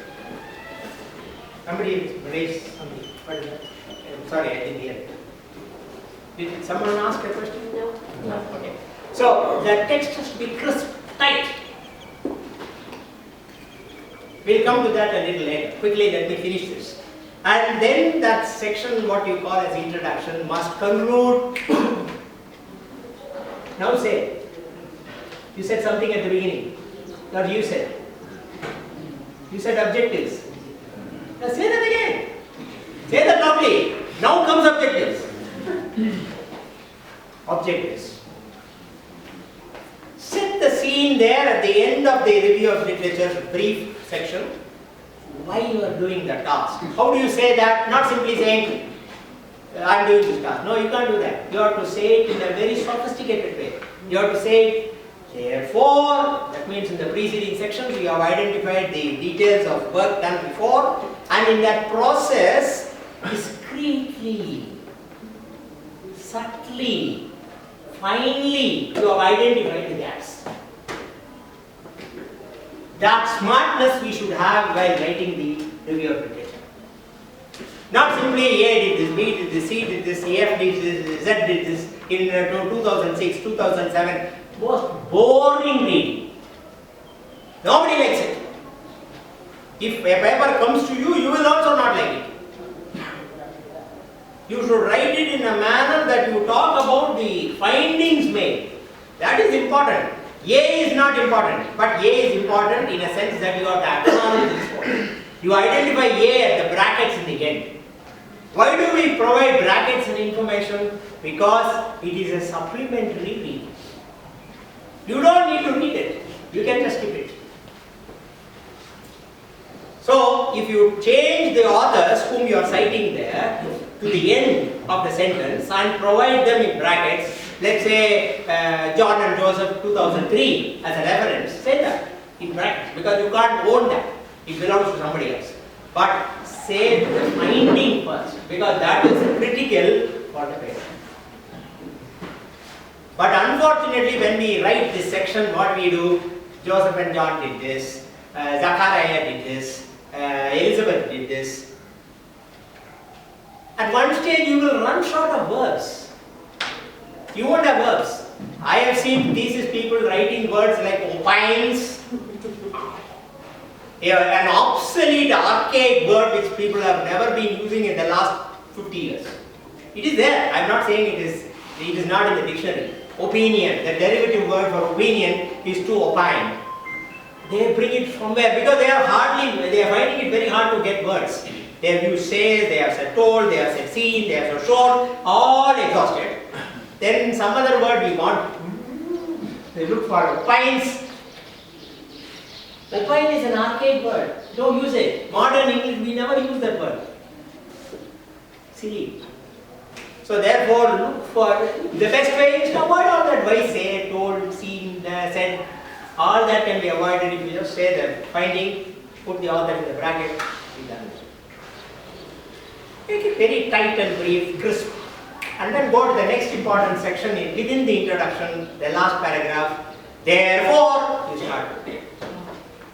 Somebody raised something. What is that? I'm sorry, I didn't hear it. Did someone ask a question? No. Okay. So the text has to be crisp, tight. We'll come to that a little later. Quickly, let me finish this. And then that section, what you call as introduction, must conclude. Now say. You said something at the beginning. What you said? You said objectives. Now say that again. Say that loudly. Now comes objectives. Objectives. Set the scene there at the end of the review of literature brief section. Why you are doing the task. How do you say that? Not simply saying, I am doing this task. No, you can't do that. You have to say it in a very sophisticated way. You have to say, therefore, that means in the preceding sections we have identified the details of work done before, and in that process, discreetly, subtly, finely, you have identified the gaps. That smartness we should have while writing the review of literature. Not simply A did this, B did this, C did this, F did this, Z did this in 2006, 2007. Most boring reading. Nobody likes it. If a paper comes to you, you will also not like it. You should write it in a manner that you talk about the findings made. That is important. A is not important, but A is important in a sense that you have to acknowledge this point. You identify A at the brackets in the end. Why do we provide brackets in information? Because it is a supplementary read. You don't need to read it. You can just skip it. So, if you change the authors whom you are citing there to the end of the sentence and provide them in brackets, let's say John and Joseph 2003 as a reference, say that in brackets because you can't own that. It belongs to somebody else. But say the finding first because that is critical for the paper. But unfortunately, when we write this section, what we do, Joseph and John did this, Zachariah did this, Elizabeth did this. At one stage, you will run short of verbs. You won't have verbs. I have seen thesis people writing words like opines, an obsolete, archaic word which people have never been using in the last 50 years. It is there. I am not saying it is not in the dictionary. Opinion, the derivative word for opinion is to opine. They bring it from where? Because they are finding it very hard to get words. They have used says, they have said told, they have said seen, they have said shown, all exhausted. Then some other word we want. They look for opines. Opine is an archaic word. Don't use it. Modern English, we never use that word. Silly. So therefore, look for the best way is to avoid all that. Why say, told, seen, said. All that can be avoided if you just say the finding, put the author in the bracket, be done. Make it very tight and brief, crisp, and then go to the next important section within the introduction, the last paragraph. Therefore, you start.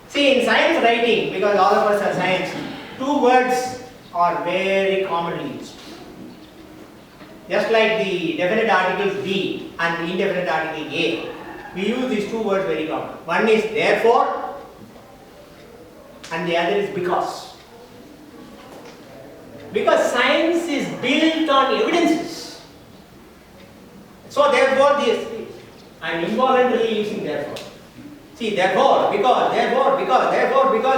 See, in science writing, because all of us are science, two words are very commonly used. Just like the definite articles be and the indefinite article a, we use these two words very common. One is therefore and the other is because. Because science is built on evidences. So therefore I am involuntarily using therefore. See, therefore, because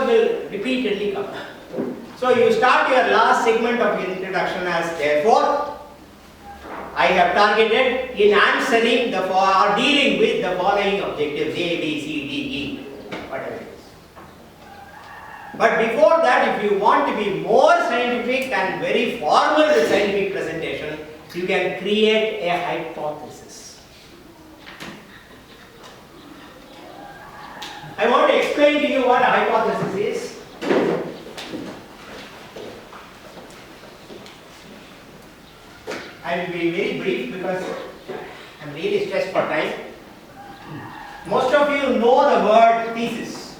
will repeatedly come. So you start your last segment of your introduction as therefore. I have targeted in answering or dealing with the following objectives A, B, C, D, E, whatever it is. But before that, if you want to be more scientific and very formal with scientific presentation, you can create a hypothesis. I want to explain to you what a hypothesis is. I will be very brief because I am really stressed for time. Most of you know the word thesis.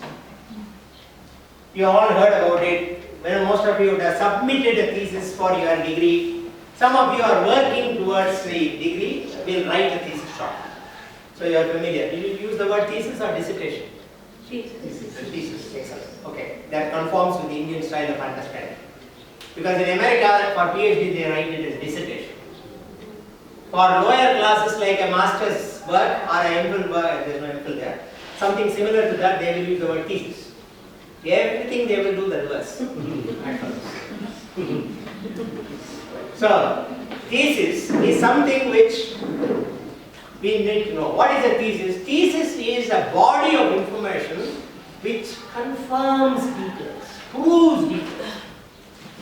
You all heard about it. When most of you would have submitted a thesis for your degree. Some of you are working towards the degree, will write a thesis short. So you are familiar. Did you use the word thesis or dissertation? Thesis. Excellent. Okay. That conforms with the Indian style of understanding. Because in America, for PhD, they write it as dissertation. For lower classes like a master's work or a MPhil work, there is no MPhil there, something similar to that, they will use the word thesis. Everything they will do the reverse. So, thesis is something which we need to know. What is a thesis? Thesis is a body of information which confirms details, proves details.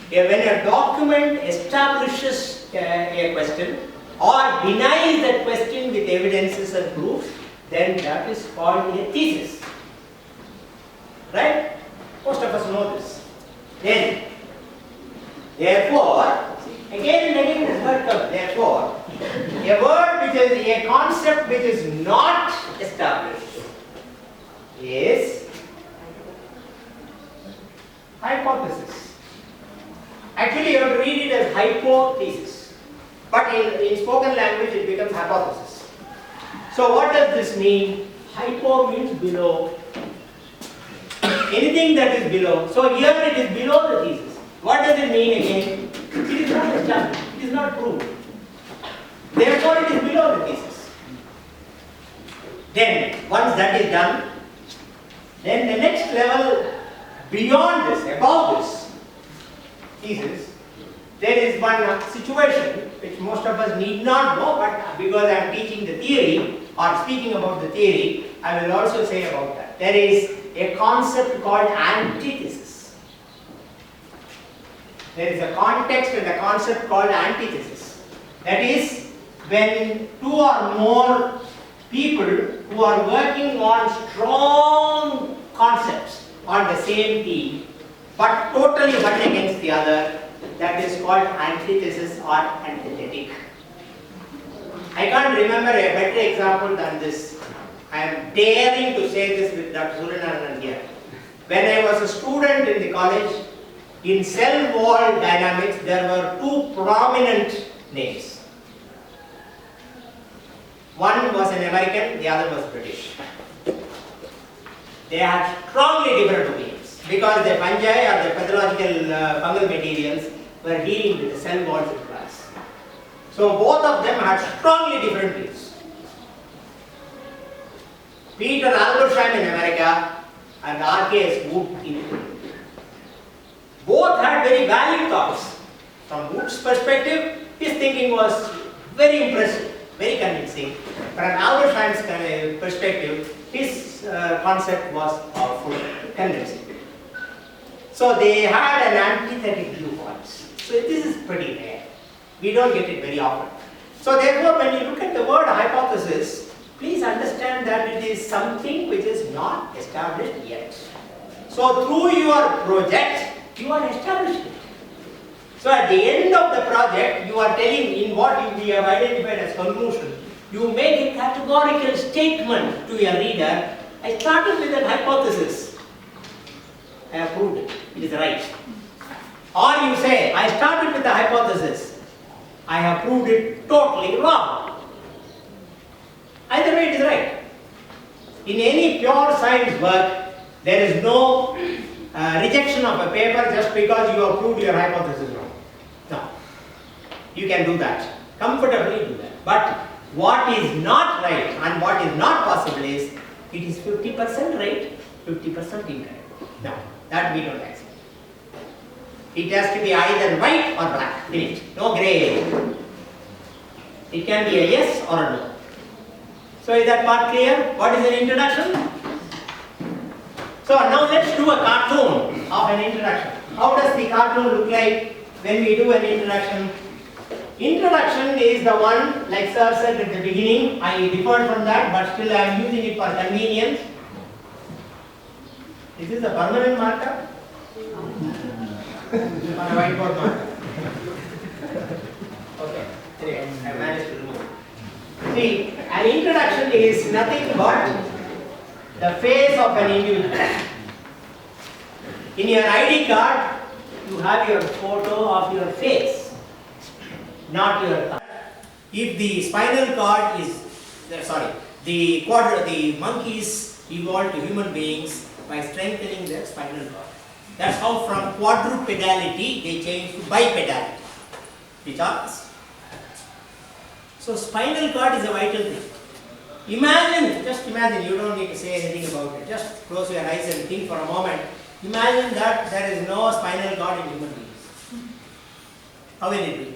When a document establishes a question, or denies that question with evidences and proofs, then that is called a thesis. Right? Most of us know this. Then, therefore, again and again this word comes, therefore, a word which is a concept which is not established is hypothesis. Actually, you have to read it as hypothesis. But in spoken language, it becomes hypothesis. So what does this mean? Hypo means below. Anything that is below. So here it is below the thesis. What does it mean again? It is not established. It is not proved. Therefore, it is below the thesis. Then, once that is done, then the next level beyond this, above this thesis, there is one situation which most of us need not know, but because I am teaching the theory or speaking about the theory, I will also say about that. There is a concept called antithesis. There is a context and a concept called antithesis. That is, when two or more people who are working on strong concepts on the same team, but totally one against the other, that is called antithesis or antithetic. I can't remember a better example than this. I am daring to say this with Dr. Suryanarayanan here. When I was a student in the college, in cell wall dynamics, there were two prominent names. One was an American, the other was British. They had strongly different opinions because the fungi or the pathological fungal materials were dealing with the cell walls in class. So both of them had strongly different views. Peter Albersheim in America and R.K.S. Wood in India. Both had very valid thoughts. From Wood's perspective, his thinking was very impressive, very convincing. From Albersheim's perspective, his concept was powerful, convincing. So they had an antithetic viewpoints. So this is pretty rare. We don't get it very often. So therefore, when you look at the word hypothesis, please understand that it is something which is not established yet. So through your project, you are establishing it. So at the end of the project, you are telling in what we have identified as conclusion, you make a categorical statement to your reader. I started with an hypothesis. I have proved it. It is right. Or you say, I started with the hypothesis. I have proved it totally wrong. Either way it is right. In any pure science work, there is no rejection of a paper just because you have proved your hypothesis wrong. No. You can do that. Comfortably do that. But what is not right and what is not possible is, it is 50% right, 50% incorrect. No, that we don't accept. It has to be either white or black, finish. No grey area. It can be a yes or a no. So is that part clear? What is an introduction? So now let's do a cartoon of an introduction. How does the cartoon look like when we do an introduction? Introduction is the one, like sir said at the beginning, I differed from that, but still I am using it for convenience. Is this a permanent marker? Or a whiteboard marker? Okay, anyway, I managed to remove it. See, an introduction is nothing but the face of an individual. In your ID card, you have your photo of your face, not your thumb. If the spinal cord is, the monkeys evolved to human beings by strengthening their spinal cord. That's how from quadrupedality they changed to bipedality, which are us. So spinal cord is a vital thing. Imagine, just imagine, you don't need to say anything about it. Just close your eyes and think for a moment. Imagine that there is no spinal cord in human beings. How will it be?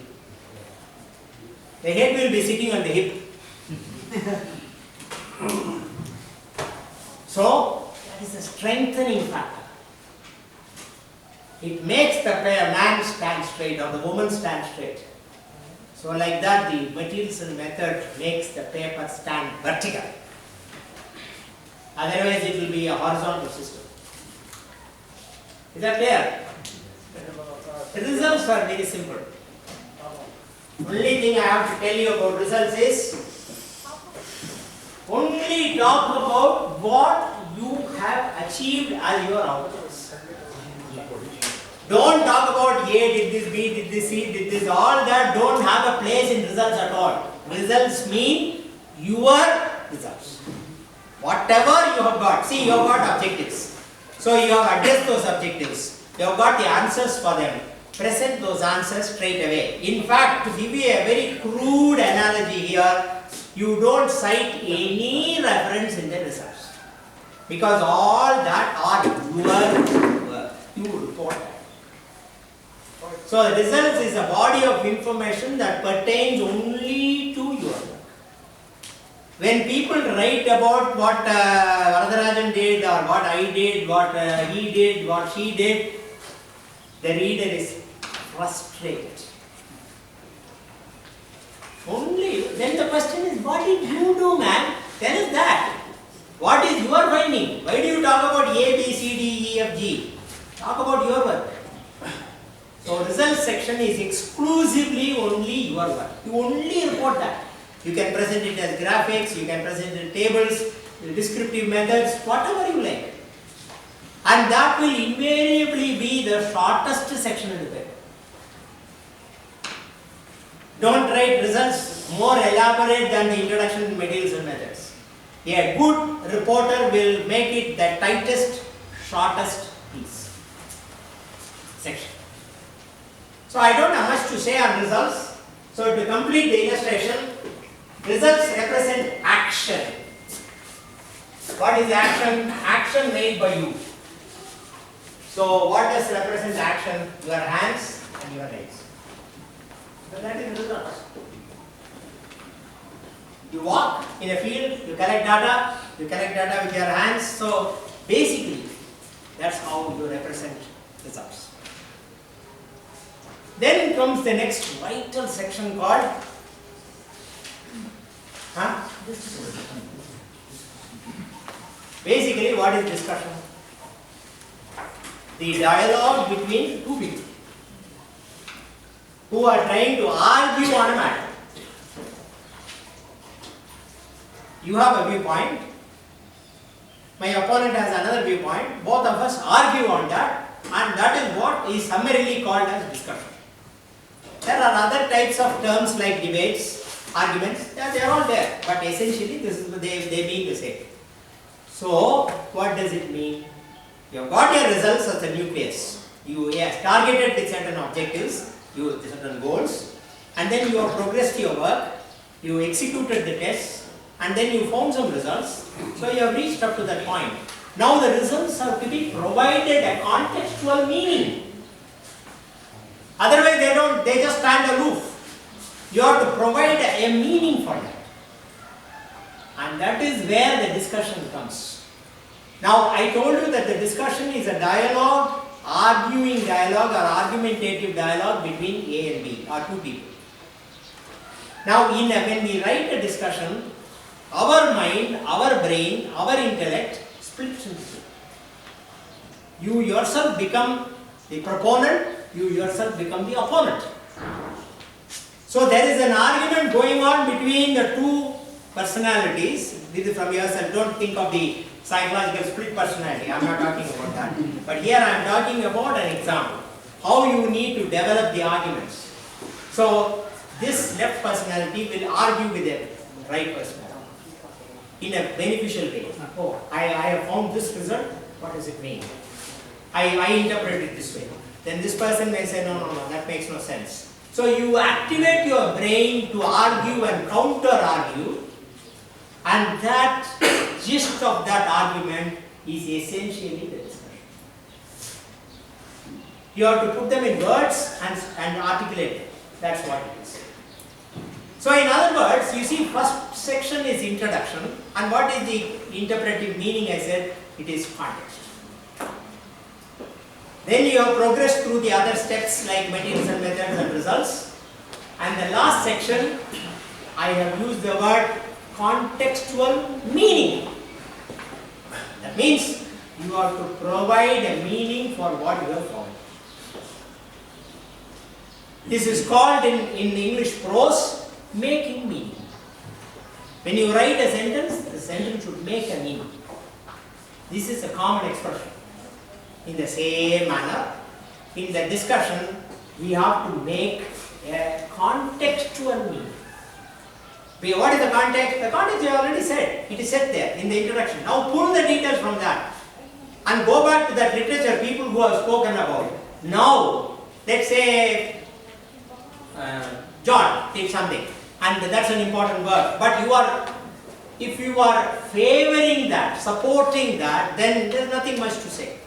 The head will be sitting on the hip. So, that is a strengthening factor. It makes the man stand straight or the woman stand straight. So like that, the Mathieson method makes the paper stand vertical. Otherwise, it will be a horizontal system. Is that clear? The results are very simple. Only thing I have to tell you about results is, only talk about what you have achieved as your outcomes. Don't talk about A did this, B did this, C did this, all that don't have a place in results at all. Results mean your results. Whatever you have got, see, you have got objectives. So you have addressed those objectives. You have got the answers for them. present those answers straight away. In fact, to give you a very crude analogy here, you don't cite any reference in the results, because all that are your work. You report that. So the results is a body of information that pertains only to your work. When people write about what Varadarajan did, or what I did, what he did, what she did, the reader is frustrated. Only then the question is, what did you do, man? Tell us that. What is your finding? Why do you talk about A, B, C, D, E, F, G? Talk about your work. So results section is exclusively only your work. You only report that. You can present it as graphics, you can present it in tables, descriptive methods, whatever you like. And that will invariably be the shortest section in the paper. Don't write results more elaborate than the introduction, materials and methods. A good reporter will make it the tightest, shortest piece. Section. So I don't have much to say on results. So to complete the illustration, results represent action. What is action? Action made by you. So what does represent action? Your hands and your legs. So that is results. You walk in a field, you collect data with your hands. So basically, that's how you represent results. Then comes the next vital section called basically, what is discussion? The dialogue between two people who are trying to argue on a matter. You have a viewpoint, my opponent has another viewpoint, both of us argue on that, and that is what is summarily called as discussion. There are other types of terms like debates, arguments, they are all there, but essentially they mean the same. So what does it mean? You have got your results as a nucleus. You have targeted with certain objectives, certain goals, and then you have progressed your work, you executed the tests, and then you found some results. So you have reached up to that point. Now the results have to be provided a contextual meaning. Otherwise they just stand aloof. You have to provide a meaning for that. And that is where the discussion comes. Now I told you that the discussion is a dialogue, arguing dialogue or argumentative dialogue between A and B or two people. Now when we write a discussion, our mind, our brain, our intellect splits into two. You yourself become the proponent, you yourself become the opponent. So there is an argument going on between the two personalities. This is from yourself. Don't think of the psychological split personality. I am not talking about that. But here I am talking about an example. How you need to develop the arguments. So this left personality will argue with the right personality in a beneficial way. Oh, I have found this result. What does it mean? I interpret it this way. Then this person may say, no, that makes no sense. So you activate your brain to argue and counter-argue, and that gist of that argument is essentially the discussion. You have to put them in words and articulate them. That's what it is. So in other words, you see, first section is introduction, and what is the interpretive meaning? I said it is context. Then you have progressed through the other steps like materials and methods and results. And the last section, I have used the word contextual meaning. That means you have to provide a meaning for what you have found. This is called in English prose, making meaning. When you write a sentence, the sentence should make a meaning. This is a common expression. In the same manner, in the discussion, we have to make a contextual meaning. What is the context? The context I already said. It is set there in the introduction. Now pull the details from that and go back to that literature people who have spoken about. Now let's say John did something, and that's an important word, but if you are favoring that, supporting that, then there's nothing much to say.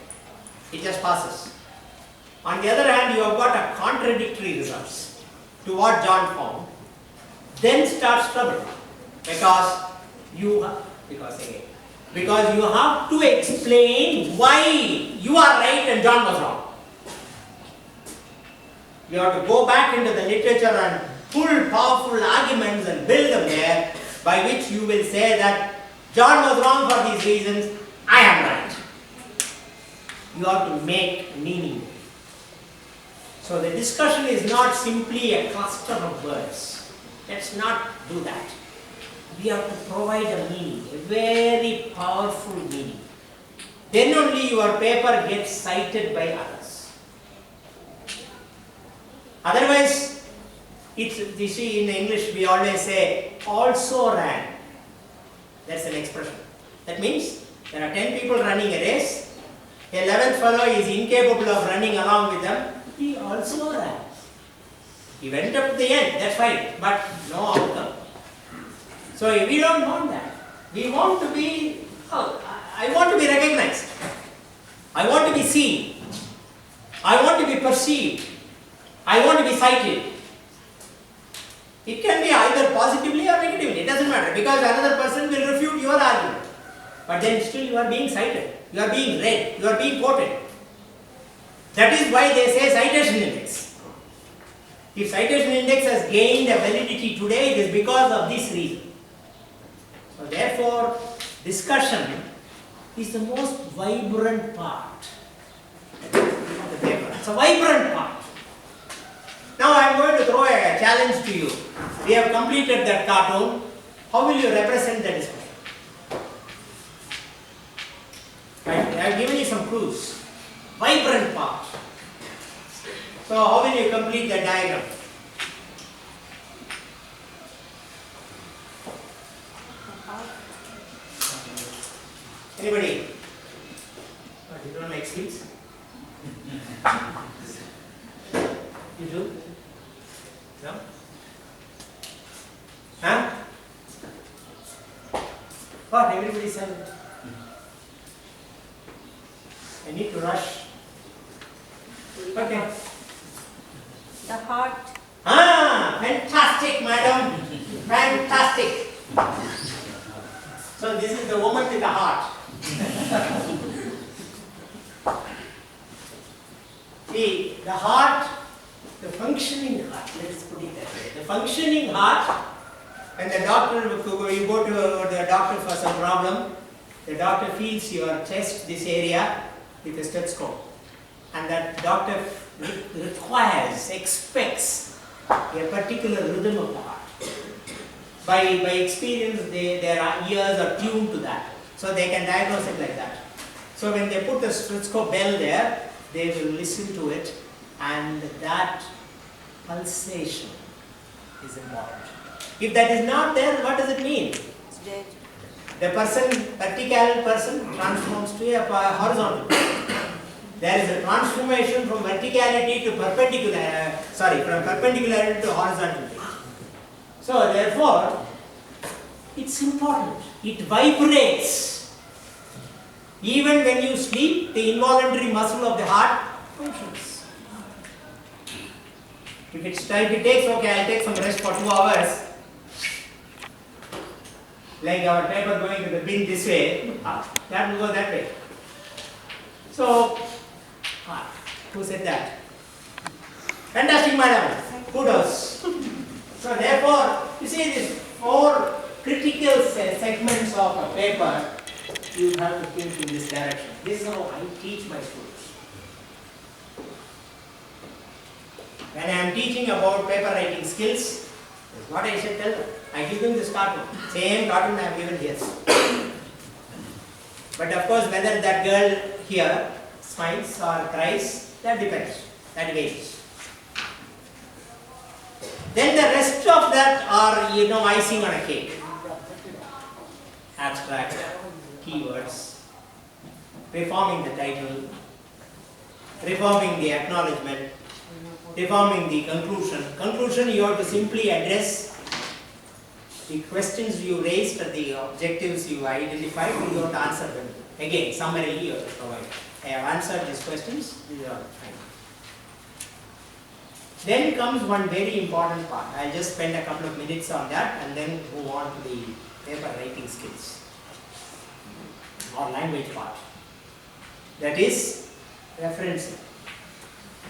It just passes. On the other hand, you have got a contradictory results to what John found, then starts trouble, because you have to explain why you are right and John was wrong. You have to go back into the literature and pull powerful arguments and build them there, by which you will say that John was wrong for these reasons, I am right. You have to make meaning. So the discussion is not simply a cluster of words. Let's not do that. We have to provide a meaning, a very powerful meaning. Then only your paper gets cited by others. Otherwise, you see, in English we always say, also ran. That's an expression. That means there are 10 people running a race. A 11th fellow is incapable of running along with them. He also ran. He went up to the end, that's fine, but no outcome. So we don't want that. We want to be, I want to be recognized. I want to be seen. I want to be perceived. I want to be cited. It can be either positively or negatively, it doesn't matter, because another person will refute your argument. But then still you are being cited, you are being read, you are being quoted. That is why they say citation index. If citation index has gained a validity today, it is because of this reason. So therefore, discussion is the most vibrant part of the paper. It's a vibrant part. Now I am going to throw a challenge to you. We have completed that cartoon. How will you represent the discussion? Right. I have given you some clues. Vibrant part. So how will you complete the diagram? Anybody? You don't like sweets? You do? No? Huh? What? Everybody silent. I need to rush. Okay. The heart. Ah, fantastic, madam. Fantastic. So this is the woman with the heart. See, the heart, the functioning heart, let's put it that way. The functioning heart, and the doctor, you go to the doctor for some problem, the doctor feels your chest, this area, with a stethoscope. And that doctor requires, expects a particular rhythm of the heart. By experience, their ears are tuned to that. So they can diagnose it like that. So when they put the stethoscope bell there, they will listen to it, and that pulsation is important. If that is not there, what does it mean? It's dead. The vertical person transforms to a horizontal. There is a transformation from verticality to from perpendicularity to horizontality. So therefore, it's important. It vibrates. Even when you sleep, the involuntary muscle of the heart functions. If it takes, okay, I'll take some rest for 2 hours. Like our paper going to the bin this way, that will go that way. So, who said that? Fantastic, madam. Kudos. So therefore, you see these 4 critical segments of a paper, you have to think in this direction. This is how I teach my students. When I am teaching about paper writing skills, that's what I should tell them. I give them this cartoon. Same cartoon I have given here. But of course, whether that girl here smiles or cries, that depends. That varies. Then the rest of that are, icing on a cake. Abstract, keywords, reforming the title, reforming the acknowledgement, reforming the conclusion. Conclusion, you have to simply address the questions you raised and the objectives you identified, you have to answer them. Again, summarily you have to provide. I have answered these questions, these are fine. Then comes one very important part. I'll just spend a couple of minutes on that and then move on to the paper writing skills or language part. That is referencing.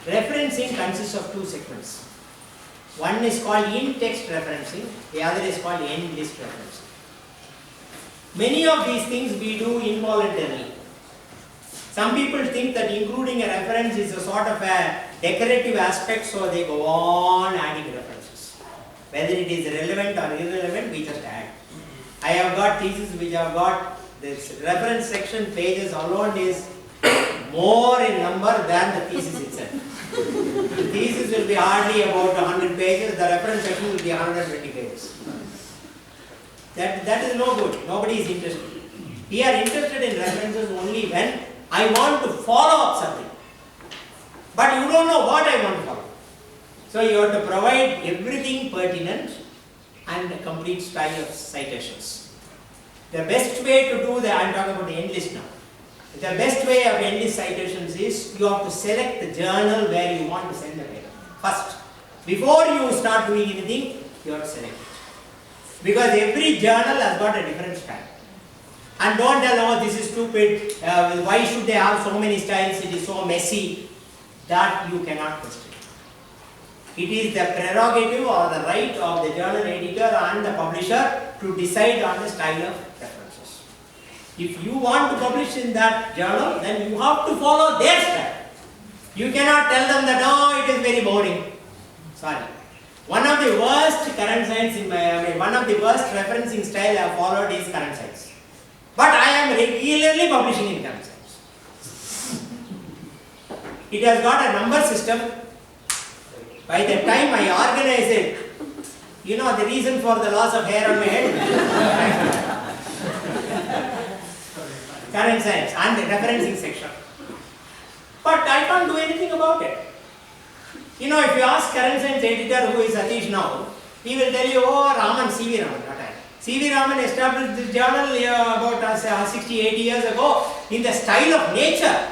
Referencing consists of two segments. One is called in-text referencing, the other is called end-list referencing. Many of these things we do involuntarily. Some people think that including a reference is a sort of a decorative aspect, so they go on adding references. Whether it is relevant or irrelevant, we just add. I have got theses which have got this reference section pages alone is more in number than the thesis itself. The thesis will be hardly about 100 pages, the reference section will be 120 pages. That is no good, nobody is interested. We are interested in references only when I want to follow up something. But you don't know what I want to follow. So you have to provide everything pertinent and a complete style of citations. The best way to do that, I am talking about the end-list now. The best way of end-list citations is you have to select the journal where you want to send the paper. First, before you start doing anything, you have to select it. Because every journal has got a different style. And don't tell, oh, this is stupid, why should they have so many styles, it is so messy. That you cannot question. It is the prerogative or the right of the journal editor and the publisher to decide on the style of references. If you want to publish in that journal, then you have to follow their style. You cannot tell them that, oh, it is very boring. Sorry. One of the worst current science one of the worst referencing style I have followed is current science. But I am regularly publishing in current science. It has got a number system. By the time I organize it, you know the reason for the loss of hair on my head? Current science and the referencing section. But I can't do anything about it. You know, if you ask current science editor who is Satish now, he will tell you, oh, Raman, C.V. Raman, not I. C.V. Raman established this journal about 60, 80 years ago in the style of nature.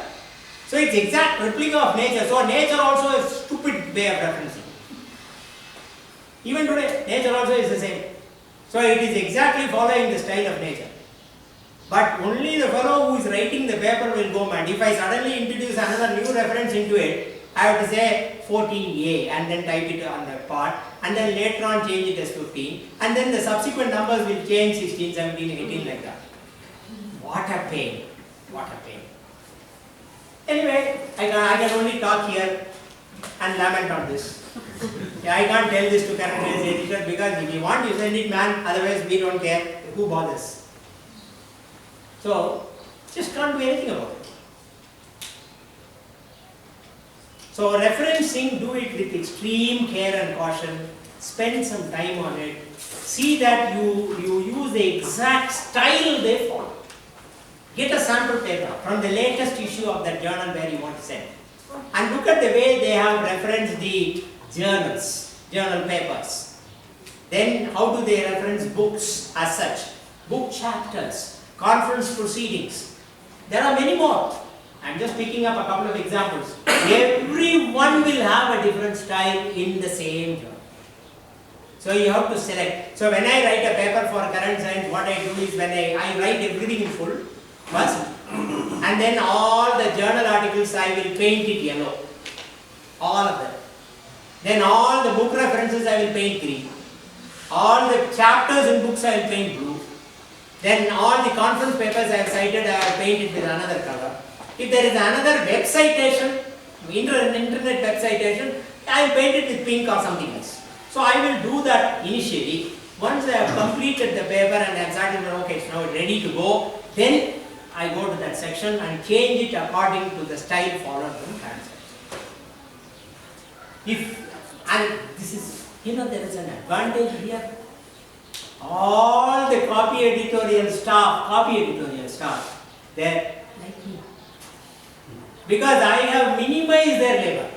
So it's exact replica of nature. So nature also is a stupid way of referencing. Even today, nature also is the same. So it is exactly following the style of nature. But only the fellow who is writing the paper will go mad. If I suddenly introduce another new reference into it, I have to say 14A and then type it on the part and then later on change it as 15 and then the subsequent numbers will change 16, 17, 18 like that. What a pain. What a pain. Anyway, I can only talk here and lament on this. Yeah, I can't tell this to current editor because if you want you send it, man, otherwise we don't care. Who bothers? So, just can't do anything about it. So referencing, do it with extreme care and caution, spend some time on it, see that you use the exact style they follow. Get a sample paper from the latest issue of that journal where you want to send. And look at the way they have referenced the journals, journal papers. Then how do they reference books as such? Book chapters, conference proceedings. There are many more. I am just picking up a couple of examples. Everyone will have a different style in the same journal. So you have to select. So when I write a paper for current science, what I do is when I write everything in full first, and then all the journal articles I will paint it yellow. All of them. Then all the book references I will paint green. All the chapters in books I will paint blue. Then all the conference papers I have cited I will paint it with another color. If there is another web citation, internet web citation, I will paint it with pink or something else. So I will do that initially. Once I have completed the paper and I am satisfied, okay, it's now ready to go, then I go to that section and change it according to the style followed from current science. And this is, there is an advantage here. All the copy editorial staff, they're like me. Because I have minimized their labor.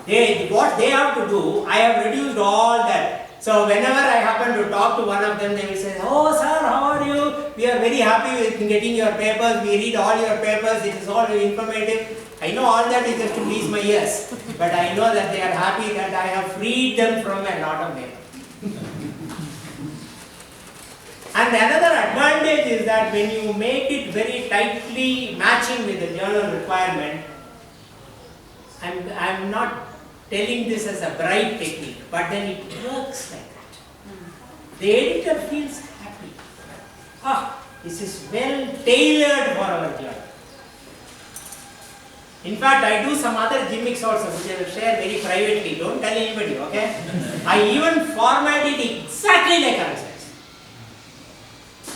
What they have to do, I have reduced all that. So whenever I happen to talk to one of them, they will say, "Oh sir, how are you? We are very happy with getting your papers. We read all your papers. It is all informative." I know all that is just to please my ears, but I know that they are happy that I have freed them from a lot of paper. And another advantage is that when you make it very tightly matching with the journal requirement, I'm not telling this as a bribe technique, but then it works like that. The editor feels happy. This is well tailored for our journal. In fact, I do some other gimmicks also, which I will share very privately. Don't tell anybody, okay? I even format it exactly like our size,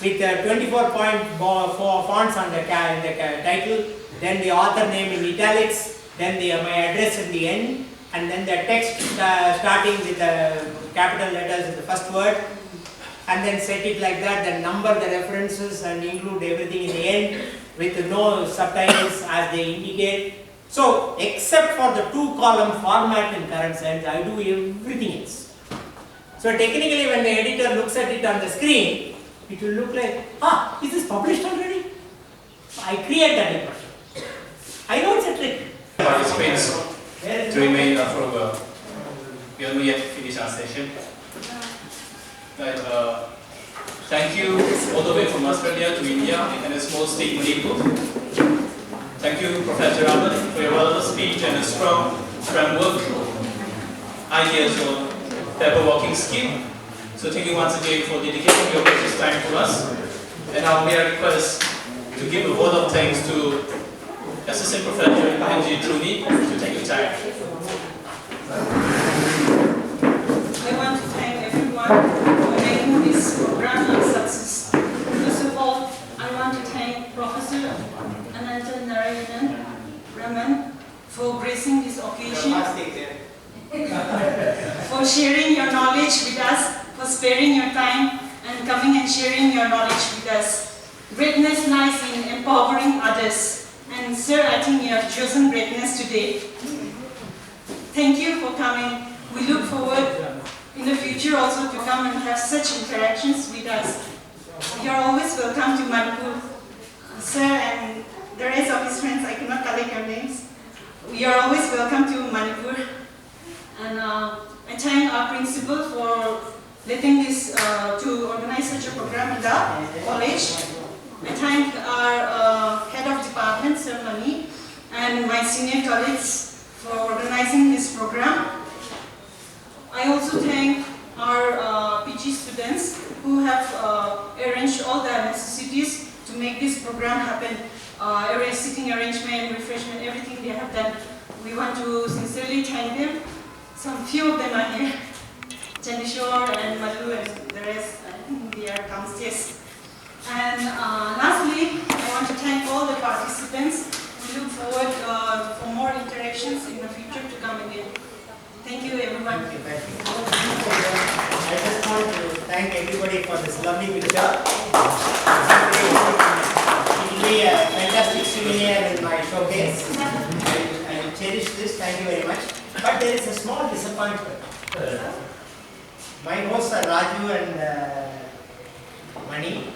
with 24-point fonts on the title, then the author name in italics, then my address at the end, and then the text starting with the capital letters in the first word, and then set it like that, then number the references and include everything in the end with no subtitles as they indicate. So, except for the 2-column format in current sense, I do everything else. So, technically when the editor looks at it on the screen, it will look like, is this published already? I create that impression. I know it's a trick. Participants to remain for a while. We haven't yet finished our session. Thank you all the way from Australia to India and a small state Manipur. Thank you, Professor Raman, for your valuable speech and a strong framework, ideas on paper walking skill. So thank you once again for dedicating your precious time to us. And now may I request to give a word of thanks to Assistant Professor Angie Truni to take your time. I want to thank everyone for making this program a success. First of all, I want to thank Professor Raman for gracing this occasion, for sharing your knowledge with us, for sparing your time and coming and sharing your knowledge with us. Greatness lies in empowering others. And sir, I think you have chosen greatness today. Thank you for coming. We look forward in the future also to come and have such interactions with us. You are always welcome to Manipur. Sir and the rest of his friends, I cannot collect your names. You are always welcome to Manipur. And I thank our principal for letting this to organize such a program in the college. I thank our head of department, Sir Mani, and my senior colleagues for organizing this program. I also thank our PG students who have arranged all the necessities to make this program happen. Sitting arrangement, refreshment, everything they have done. We want to sincerely thank them. Some few of them are here. Chandishore and Malu and the rest, I think they are downstairs. And lastly, I want to thank all the participants. We look forward for more interactions in the future to come again. Thank you, everyone. Thank you. I just want to thank everybody for this lovely picture. It will be a fantastic souvenir in my showcase. I will cherish this. Thank you very much. But there is a small disappointment. My hosts are Raju and Mani.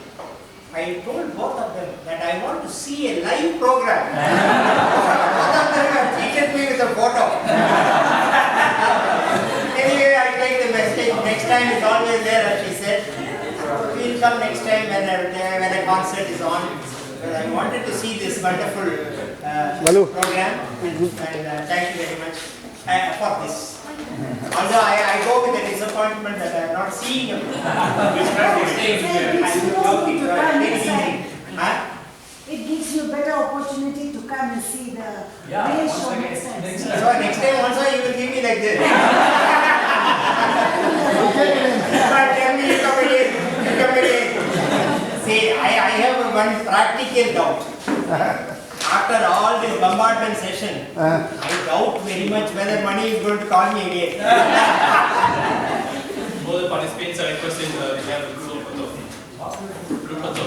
I told both of them that I want to see a live program. Both of them have treated me with a photo. Anyway, I take the message. Next time is always there, as she said. We'll come next time when a concert is on. But I wanted to see this wonderful program. And thank you very much for this. Although I go with the disappointment that I am not seeing him. It gives you a better opportunity to come and see the real show next time. So next time also you will give me like this. But tell me, you come again. See, I have one practical doubt. After all this bombardment session, I doubt very much whether Mani is going to call me again. All the participants are requested to have a group photo.